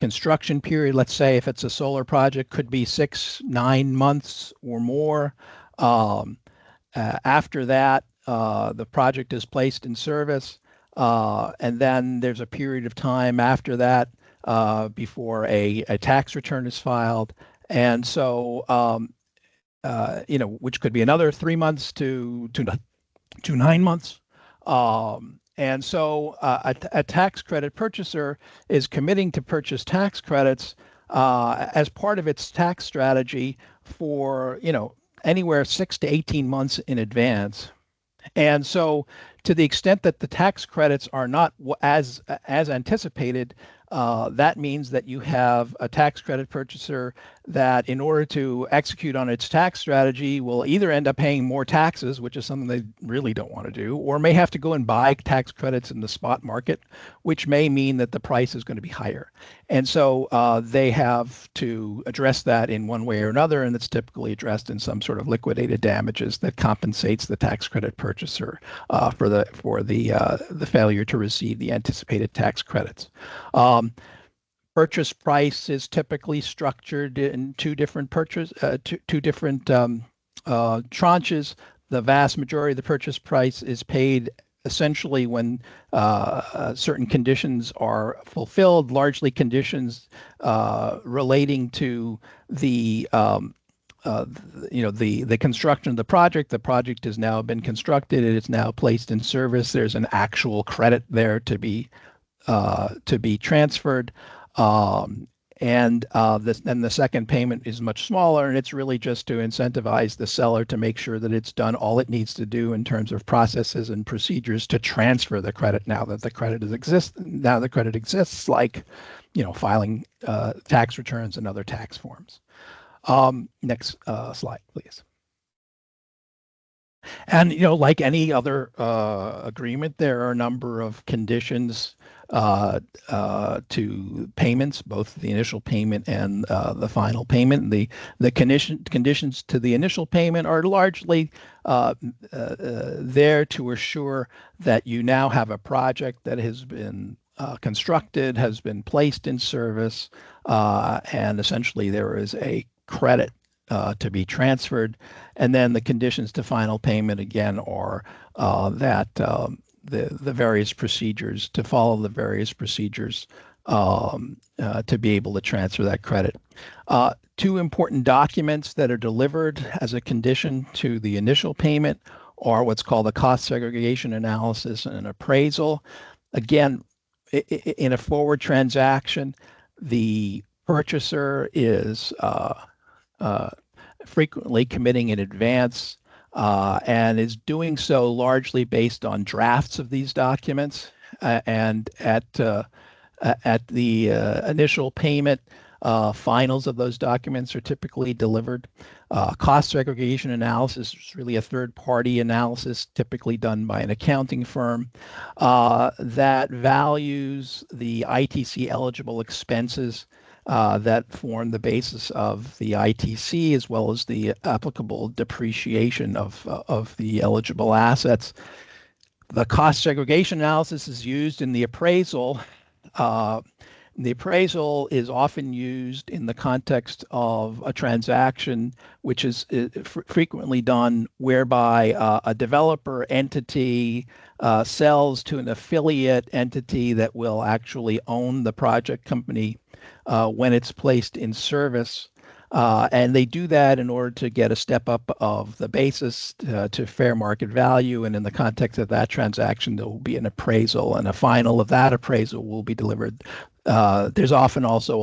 construction period, let's say if it's a solar project, could be 6-9 months or more. After that, the project is placed in service, and then there's a period of time after that before a tax return is filed. And so, which could be another 3 months to 9 months. And so a tax credit purchaser is committing to purchase tax credits as part of its tax strategy for, anywhere 6 to 18 months in advance. And so to the extent that the tax credits are not as anticipated, that means that you have a tax credit purchaser that, in order to execute on its tax strategy, will either end up paying more taxes, which is something they really don't want to do, or may have to go and buy tax credits in the spot market, which may mean that the price is going to be higher. And so they have to address that in one way or another, and it's typically addressed in some sort of liquidated damages that compensates the tax credit purchaser for the failure to receive the anticipated tax credits. purchase price is typically structured in two different tranches. The vast majority of the purchase price is paid essentially when certain conditions are fulfilled, largely conditions relating to the the construction of the project. The project has now been constructed. It is now placed in service. There's an actual credit there to be transferred. And the second payment is much smaller, and it's really just to incentivize the seller to make sure that it's done all it needs to do in terms of processes and procedures to transfer the credit now that the credit exists, like filing tax returns and other tax forms. Next slide, please. And like any other agreement, there are a number of conditions to payments, both the initial payment and the final payment. The conditions to the initial payment are largely there to assure that you now have a project that has been constructed, has been placed in service, and essentially there is a credit to be transferred. And then the conditions to final payment again are that the various procedures, to follow the various procedures to be able to transfer that credit. Two important documents that are delivered as a condition to the initial payment are what's called a cost segregation analysis and an appraisal. Again, in a forward transaction, the purchaser is frequently committing in advance and is doing so largely based on drafts of these documents. And at the initial payment, finals of those documents are typically delivered. Cost segregation analysis is really a third-party analysis, typically done by an accounting firm, that values the ITC eligible expenses that form the basis of the ITC, as well as the applicable depreciation of the eligible assets. The cost segregation analysis is used in the appraisal. The appraisal is often used in the context of a transaction, which is frequently done whereby a developer entity sells to an affiliate entity that will actually own the project company when it's placed in service. And they do that in order to get a step up of the basis to fair market value. And in the context of that transaction, there will be an appraisal, and a final of that appraisal will be delivered. There's often also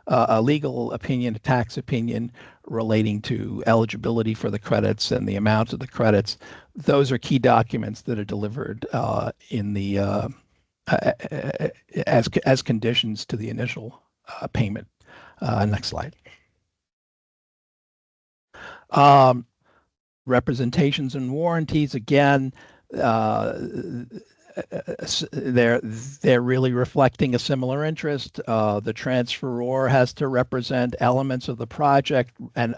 a legal opinion, a tax opinion relating to eligibility for the credits and the amount of the credits. Those are key documents that are delivered in the as conditions to the initial payment. Next slide. Representations and warranties, again, they're really reflecting a similar interest. The transferor has to represent elements of the project and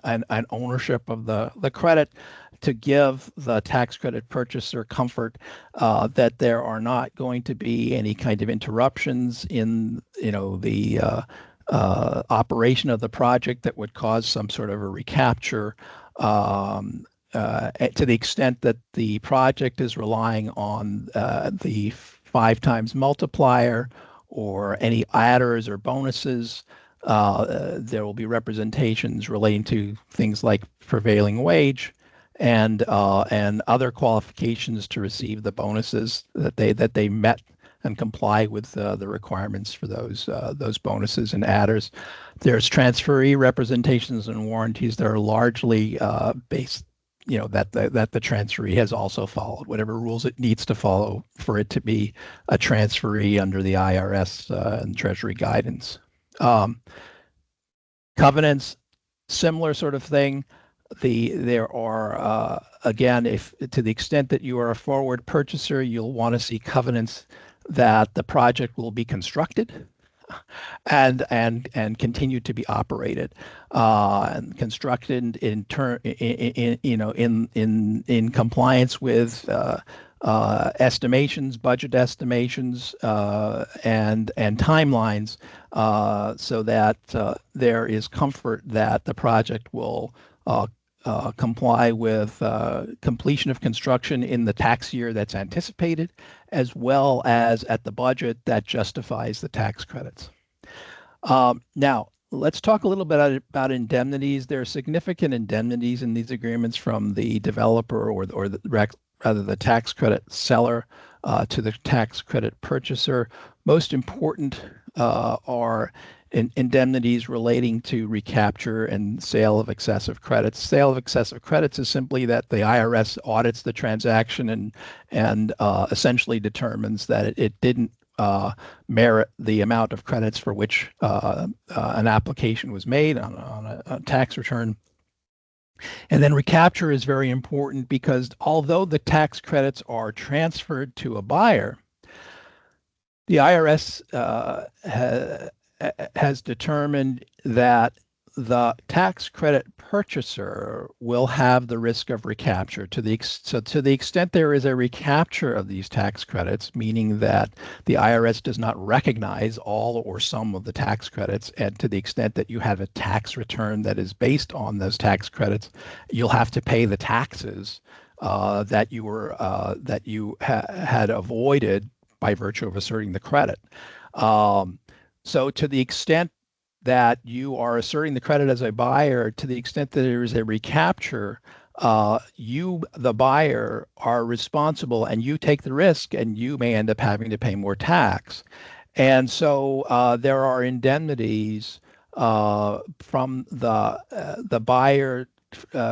ownership of the credit to give the tax credit purchaser comfort that there are not going to be any kind of interruptions in the operation of the project that would cause some sort of a recapture. To the extent that the project is relying on the 5 times multiplier or any adders or bonuses, there will be representations relating to things like prevailing wage and other qualifications to receive the bonuses that they met and comply with the requirements for those bonuses and adders. There's transferee representations and warranties that are largely based, that the transferee has also followed whatever rules it needs to follow for it to be a transferee under the IRS and Treasury guidance. Covenants, similar sort of thing. There are again, if to the extent that you are a forward purchaser, you'll want to see covenants that the project will be constructed and continue to be operated and constructed in compliance with estimations, budget estimations, and timelines, so that there is comfort that the project will comply with completion of construction in the tax year that's anticipated, as well as at the budget that justifies the tax credits. Now, let's talk a little bit about indemnities. There are significant indemnities in these agreements from the developer or the tax credit seller to the tax credit purchaser. Most important are indemnities relating to recapture and sale of excessive credits. Sale of excessive credits is simply that the IRS audits the transaction and essentially determines that it didn't merit the amount of credits for which an application was made on a tax return. And then recapture is very important because although the tax credits are transferred to a buyer, the IRS has determined that the tax credit purchaser will have the risk of recapture. So to the extent there is a recapture of these tax credits, meaning that the IRS does not recognize all or some of the tax credits, and to the extent that you have a tax return that is based on those tax credits, you'll have to pay the taxes that you had avoided by virtue of asserting the credit. So to the extent that you are asserting the credit as a buyer, to the extent that there is a recapture, you, the buyer, are responsible and you take the risk, and you may end up having to pay more tax. And so there are indemnities from the buyer,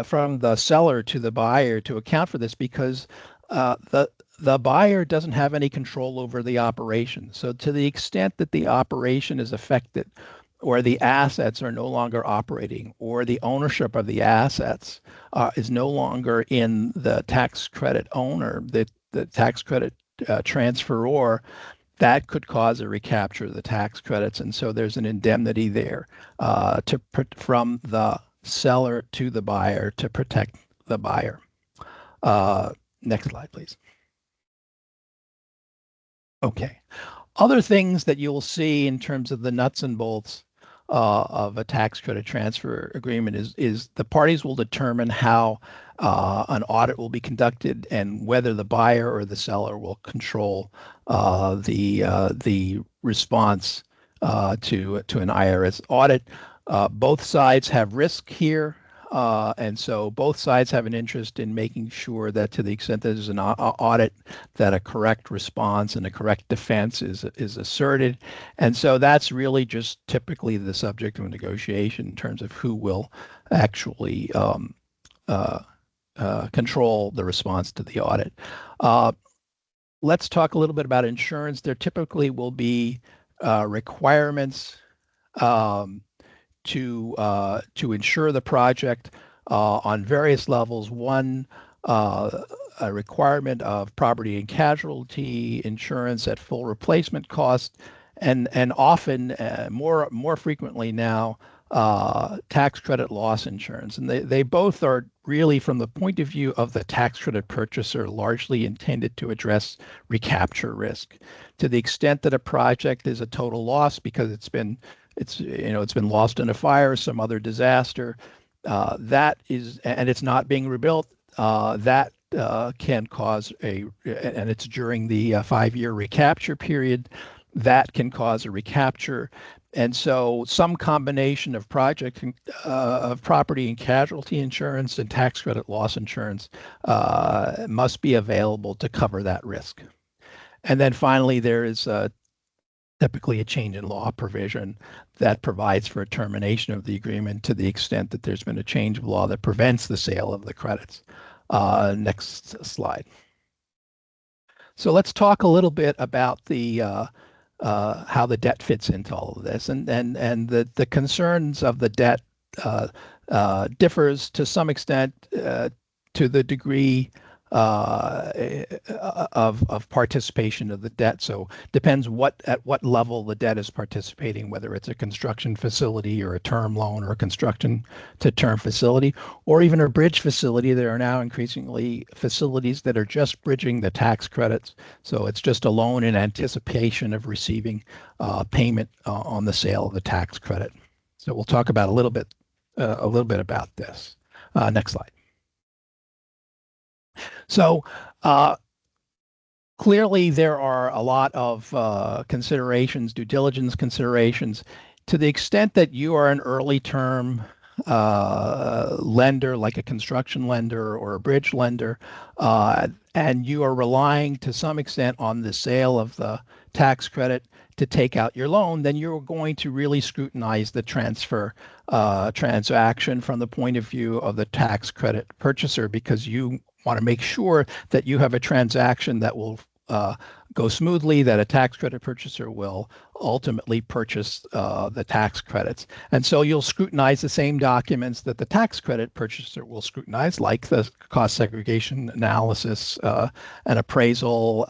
from the seller to the buyer to account for this, because the buyer doesn't have any control over the operation. So to the extent that the operation is affected, or the assets are no longer operating, or the ownership of the assets is no longer in the tax credit owner, the tax credit transferor, that could cause a recapture of the tax credits. And so there's an indemnity there from the seller to the buyer to protect the buyer. Next slide, please. Okay. Other things that you'll see in terms of the nuts and bolts of a tax credit transfer agreement is the parties will determine how an audit will be conducted and whether the buyer or the seller will control the response to an IRS audit. Both sides have risk here. And so both sides have an interest in making sure that to the extent that there's an audit, that a correct response and a correct defense is asserted. And so that's really just typically the subject of a negotiation in terms of who will actually control the response to the audit. Let's talk a little bit about insurance. There typically will be requirements to insure the project on various levels. One, a requirement of property and casualty insurance at full replacement cost, and often more frequently now tax credit loss insurance. And they both are really, from the point of view of the tax credit purchaser, largely intended to address recapture risk. To the extent that a project is a total loss because it's been lost in a fire or some other disaster, and it's not being rebuilt, that can cause and it's during the 5-year recapture period, that can cause a recapture. And so some combination of property and casualty insurance and tax credit loss insurance must be available to cover that risk. And then finally, there is typically a change in law provision that provides for a termination of the agreement to the extent that there's been a change of law that prevents the sale of the credits. Next slide. So let's talk a little bit about the how the debt fits into all of this, and the concerns of the debt differs to some extent to the degree of participation of the debt. So depends at what level the debt is participating, whether it's a construction facility or a term loan or a construction to term facility, or even a bridge facility. There are now increasingly facilities that are just bridging the tax credits. So it's just a loan in anticipation of receiving payment on the sale of the tax credit. So we'll talk about a little bit about this. Next slide. So clearly there are a lot of considerations, due diligence considerations, to the extent that you are an early term lender, like a construction lender or a bridge lender, and you are relying to some extent on the sale of the tax credit to take out your loan, then you're going to really scrutinize the transfer transaction from the point of view of the tax credit purchaser, because you want to make sure that you have a transaction that will go smoothly, that a tax credit purchaser will ultimately purchase the tax credits. And so you'll scrutinize the same documents that the tax credit purchaser will scrutinize, like the cost segregation analysis, an appraisal,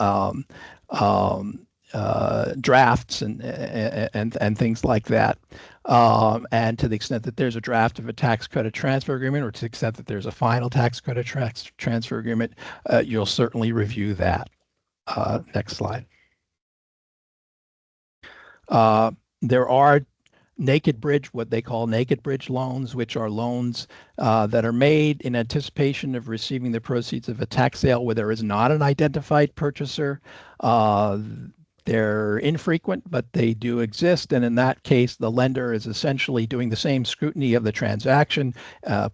drafts and things like that. And to the extent that there's a draft of a tax credit transfer agreement, or to the extent that there's a final tax credit transfer agreement, you'll certainly review that. Next slide. There are naked bridge, what they call naked bridge loans, which are loans that are made in anticipation of receiving the proceeds of a tax sale where there is not an identified purchaser. They're infrequent, but they do exist. And in that case, the lender is essentially doing the same scrutiny of the transaction,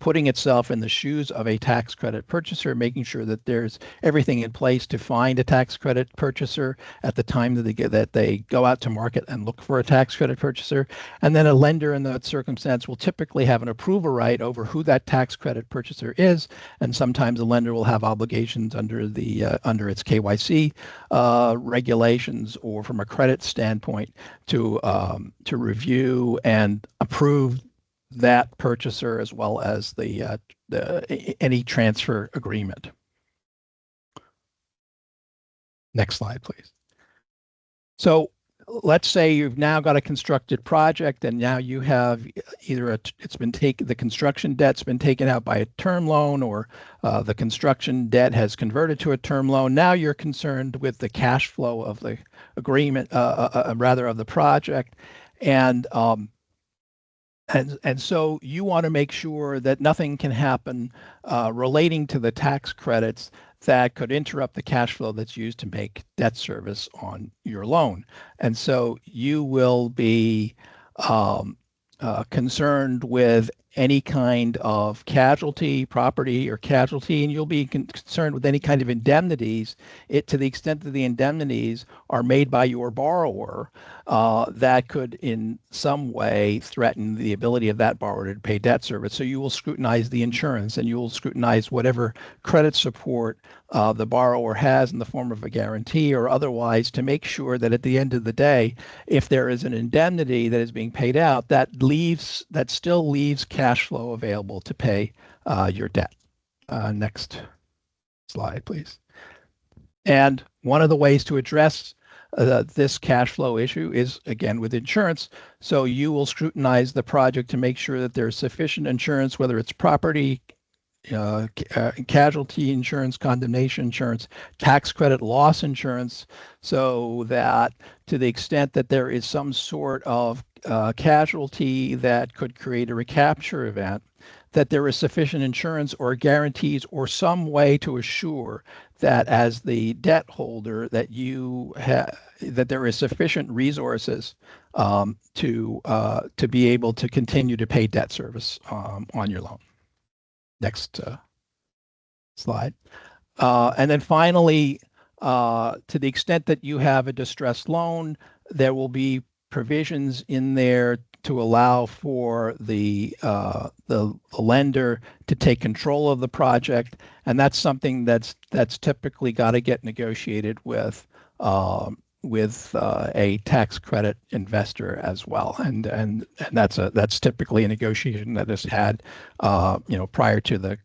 putting itself in the shoes of a tax credit purchaser, making sure that there's everything in place to find a tax credit purchaser at the time that they go out to market and look for a tax credit purchaser. And then a lender in that circumstance will typically have an approval right over who that tax credit purchaser is. And sometimes a lender will have obligations under its KYC regulations, or from a credit standpoint, to review and approve that purchaser as well as any transfer agreement. Next slide, please. So let's say you've now got a constructed project, and now you have either the construction debt's been taken out by a term loan, or the construction debt has converted to a term loan. Now you're concerned with the cash flow of the agreement, rather of the project, and so you want to make sure that nothing can happen relating to the tax credits that could interrupt the cash flow that's used to make debt service on your loan. And so you will be concerned with any kind of property or casualty, and you'll be concerned with any kind of indemnities, to the extent that the indemnities are made by your borrower, that could in some way threaten the ability of that borrower to pay debt service. So you will scrutinize the insurance, and you will scrutinize whatever credit support the borrower has in the form of a guarantee or otherwise, to make sure that at the end of the day, if there is an indemnity that is being paid out, that still leaves cash flow available to pay your debt. Next slide, please. And one of the ways to address this cash flow issue is, again, with insurance. So you will scrutinize the project to make sure that there's sufficient insurance, whether it's property, casualty insurance, condemnation insurance, tax credit loss insurance, so that to the extent that there is some sort of casualty that could create a recapture event, that there is sufficient insurance or guarantees or some way to assure that as the debt holder that that there is sufficient resources to be able to continue to pay debt service on your loan. Next slide. And then finally, to the extent that you have a distressed loan, there will be provisions in there to allow for the lender to take control of the project, and that's something that's typically got to get negotiated with a tax credit investor as well, and that's typically a negotiation that is had prior to the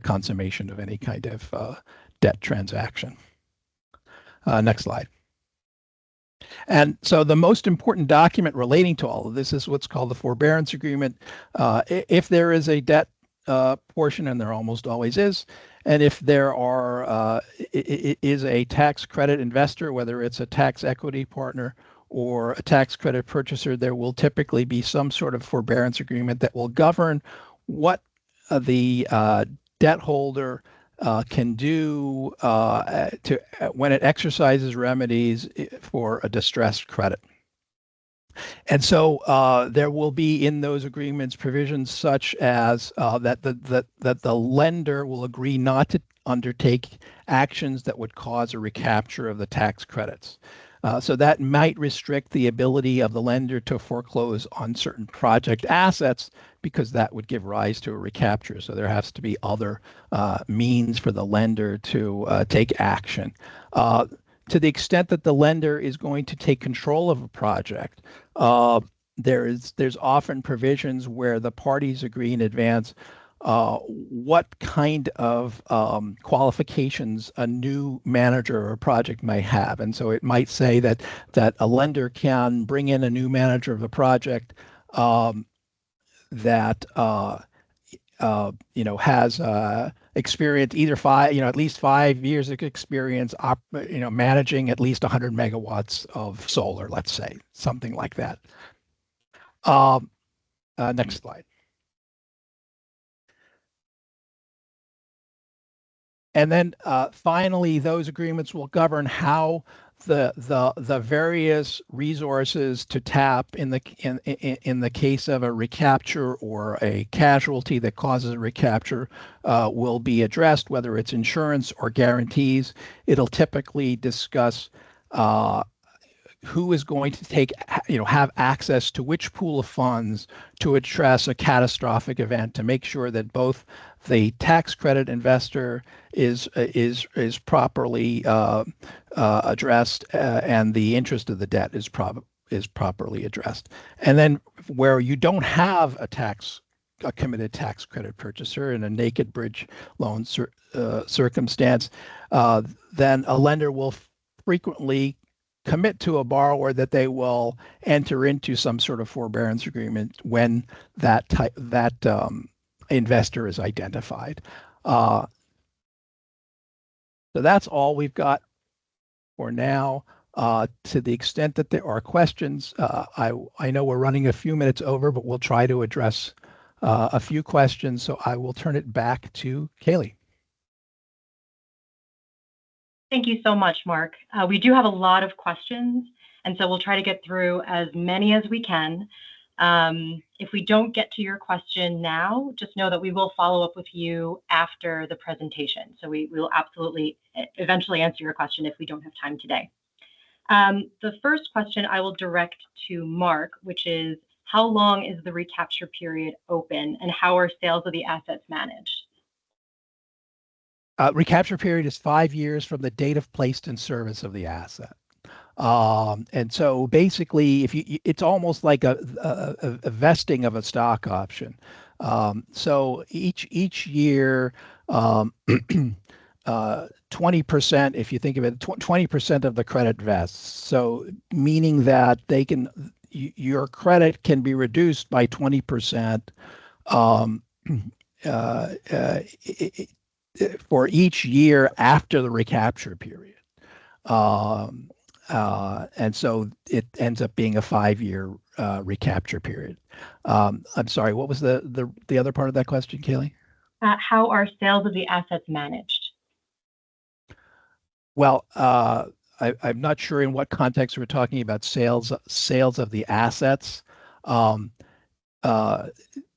consummation of any kind of debt transaction. Next slide. And so the most important document relating to all of this is what's called the forbearance agreement. If there is a debt portion, and there almost always is, and if there is a tax credit investor, whether it's a tax equity partner or a tax credit purchaser, there will typically be some sort of forbearance agreement that will govern what the debt holder can do when it exercises remedies for a distressed credit. And so there will be in those agreements provisions such as that the lender will agree not to undertake actions that would cause a recapture of the tax credits. So that might restrict the ability of the lender to foreclose on certain project assets because that would give rise to a recapture. So there has to be other means for the lender to take action. To the extent that the lender is going to take control of a project, there's often provisions where the parties agree in advance what kind of qualifications a new manager or project may have. And so it might say that a lender can bring in a new manager of a project that has experience, either at least 5 years of experience, managing at least 100 megawatts of solar, let's say, something like that. Next slide. And then finally, those agreements will govern how the various resources to tap in the case of a recapture or a casualty that causes a recapture will be addressed, whether it's insurance or guarantees. It'll typically discuss who is going to have access to which pool of funds to address a catastrophic event, to make sure that both the tax credit investor is properly addressed and the interest of the debt is properly addressed. And then where you don't have a committed tax credit purchaser in a naked bridge loan circumstance, then a lender will frequently commit to a borrower that they will enter into some sort of forbearance agreement when that investor is identified. So that's all we've got for now. To the extent that there are questions, I know we're running a few minutes over, but we'll try to address a few questions. So I will turn it back to Kayley. Thank you so much, Marc. We do have a lot of questions, and so we'll try to get through as many as we can. If we don't get to your question now, just know that we will follow up with you after the presentation. So we will absolutely eventually answer your question if we don't have time today. The first question I will direct to Marc, which is, how long is the recapture period open and how are sales of the assets managed? Recapture period is 5 years from the date of placed in service of the asset. And so basically, it's almost like a vesting of a stock option. So each year, 20%, if you think of it, 20% of the credit vests. So meaning that your credit can be reduced by 20% for each year after the recapture period. And so it ends up being a 5-year recapture period. I'm sorry, what was the other part of that question, Kayley? How are sales of the assets managed? Well, I'm not sure in what context we're talking about sales of the assets.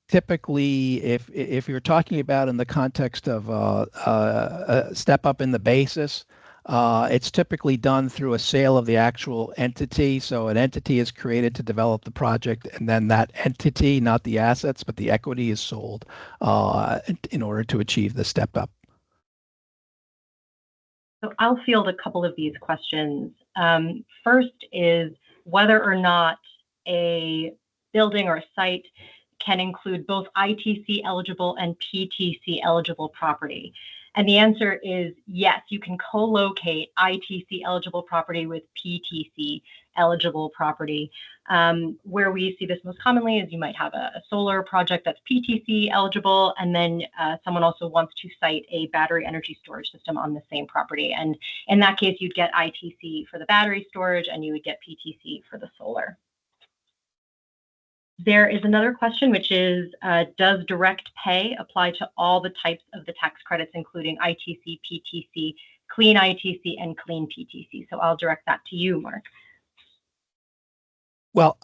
Typically, if you're talking about in the context of a step up in the basis, it's typically done through a sale of the actual entity. So an entity is created to develop the project, and then that entity, not the assets, but the equity, is sold in order to achieve the step up. So I'll field a couple of these questions. First is whether or not a building or a site can include both ITC eligible and PTC eligible property. And the answer is yes, you can co-locate ITC eligible property with PTC eligible property. Where we see this most commonly is you might have a solar project that's PTC eligible, and then someone also wants to site a battery energy storage system on the same property. And in that case, you'd get ITC for the battery storage and you would get PTC for the solar. There is another question, which is, does direct pay apply to all the types of the tax credits, including ITC, PTC, clean ITC, and clean PTC? So I'll direct that to you, Marc. Well,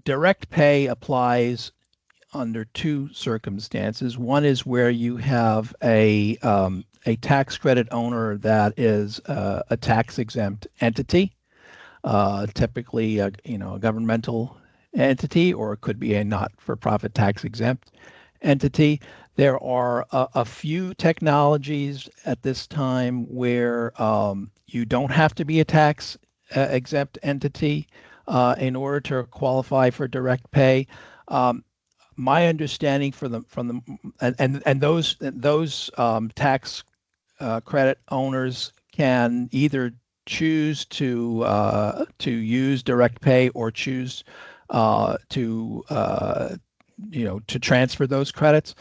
direct pay applies under two circumstances. One is where you have a tax credit owner that is a tax exempt entity, typically a governmental entity, or it could be a not-for-profit tax exempt entity. There are a few technologies at this time where you don't have to be a tax exempt entity in order to qualify for direct pay. My understanding and those tax credit owners can either choose to use direct pay or choose to transfer those credits.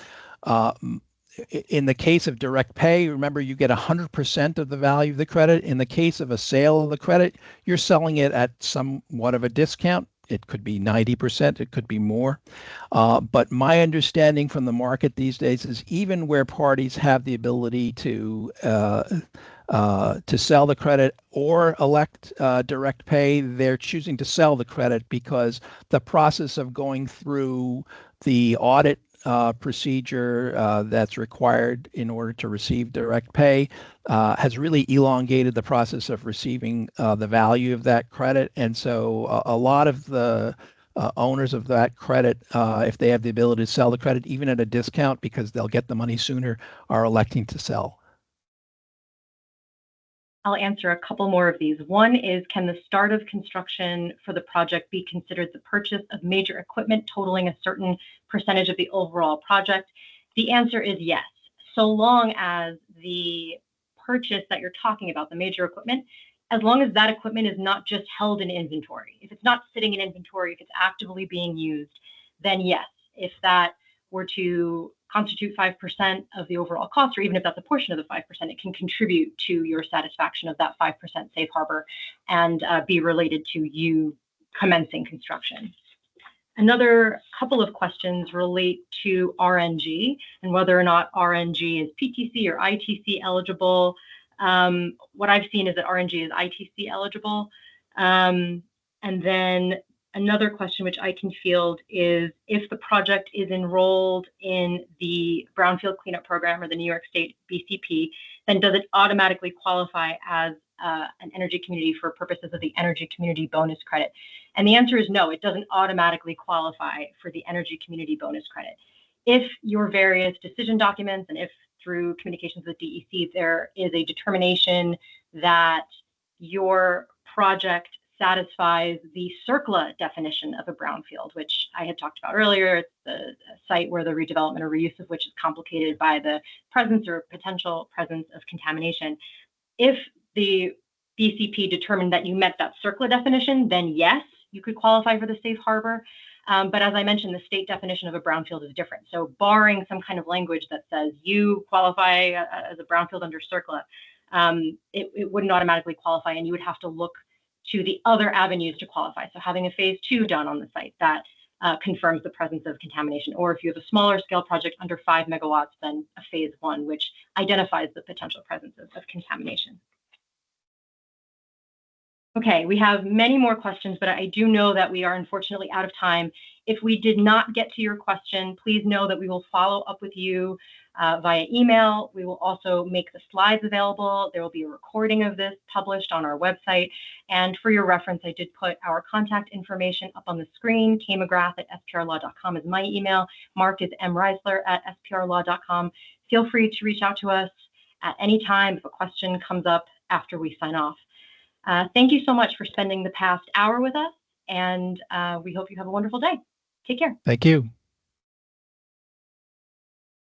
In the case of direct pay, remember, you get 100% of the value of the credit. In the case of a sale of the credit, you're selling it at somewhat of a discount. It could be 90%, it could be more. But my understanding from the market these days is even where parties have the ability to sell the credit or elect direct pay, they're choosing to sell the credit because the process of going through the audit procedure that's required in order to receive direct pay has really elongated the process of receiving the value of that credit. And so a lot of the owners of that credit, if they have the ability to sell the credit, even at a discount because they'll get the money sooner, are electing to sell. I'll answer a couple more of these. One is, can the start of construction for the project be considered the purchase of major equipment totaling a certain percentage of the overall project? The answer is yes, so long as the purchase that you're talking about, the major equipment, as long as that equipment is not just held in inventory. If it's not sitting in inventory, if it's actively being used, then yes. If that were to constitute 5% of the overall cost, or even if that's a portion of the 5%, it can contribute to your satisfaction of that 5% safe harbor and be related to you commencing construction. Another couple of questions relate to RNG and whether or not RNG is PTC or ITC eligible. What I've seen is that RNG is ITC eligible. And then another question which I can field is, if the project is enrolled in the Brownfield Cleanup Program or the New York State BCP, then does it automatically qualify as an energy community for purposes of the Energy Community Bonus Credit? And the answer is no, it doesn't automatically qualify for the Energy Community Bonus Credit. If your various decision documents and if through communications with DEC there is a determination that your project satisfies the CERCLA definition of a brownfield, which I had talked about earlier. It's the site where the redevelopment or reuse of which is complicated by the presence or potential presence of contamination. If the BCP determined that you met that CERCLA definition, then yes, you could qualify for the safe harbor. But as I mentioned, the state definition of a brownfield is different. So barring some kind of language that says you qualify as a brownfield under CERCLA, it wouldn't automatically qualify, and you would have to look to the other avenues to qualify. So having a phase 2 done on the site that confirms the presence of contamination, or if you have a smaller scale project under 5 megawatts, then a phase 1, which identifies the potential presence of contamination. Okay, we have many more questions, but I do know that we are unfortunately out of time. If we did not get to your question, please know that we will follow up with you via email. We will also make the slides available. There will be a recording of this published on our website. And for your reference, I did put our contact information up on the screen. kmcgrath@sprlaw.com is my email. Marc is mreisler@sprlaw.com. Feel free to reach out to us at any time if a question comes up after we sign off. Thank you so much for spending the past hour with us, and we hope you have a wonderful day. Take care. Thank you.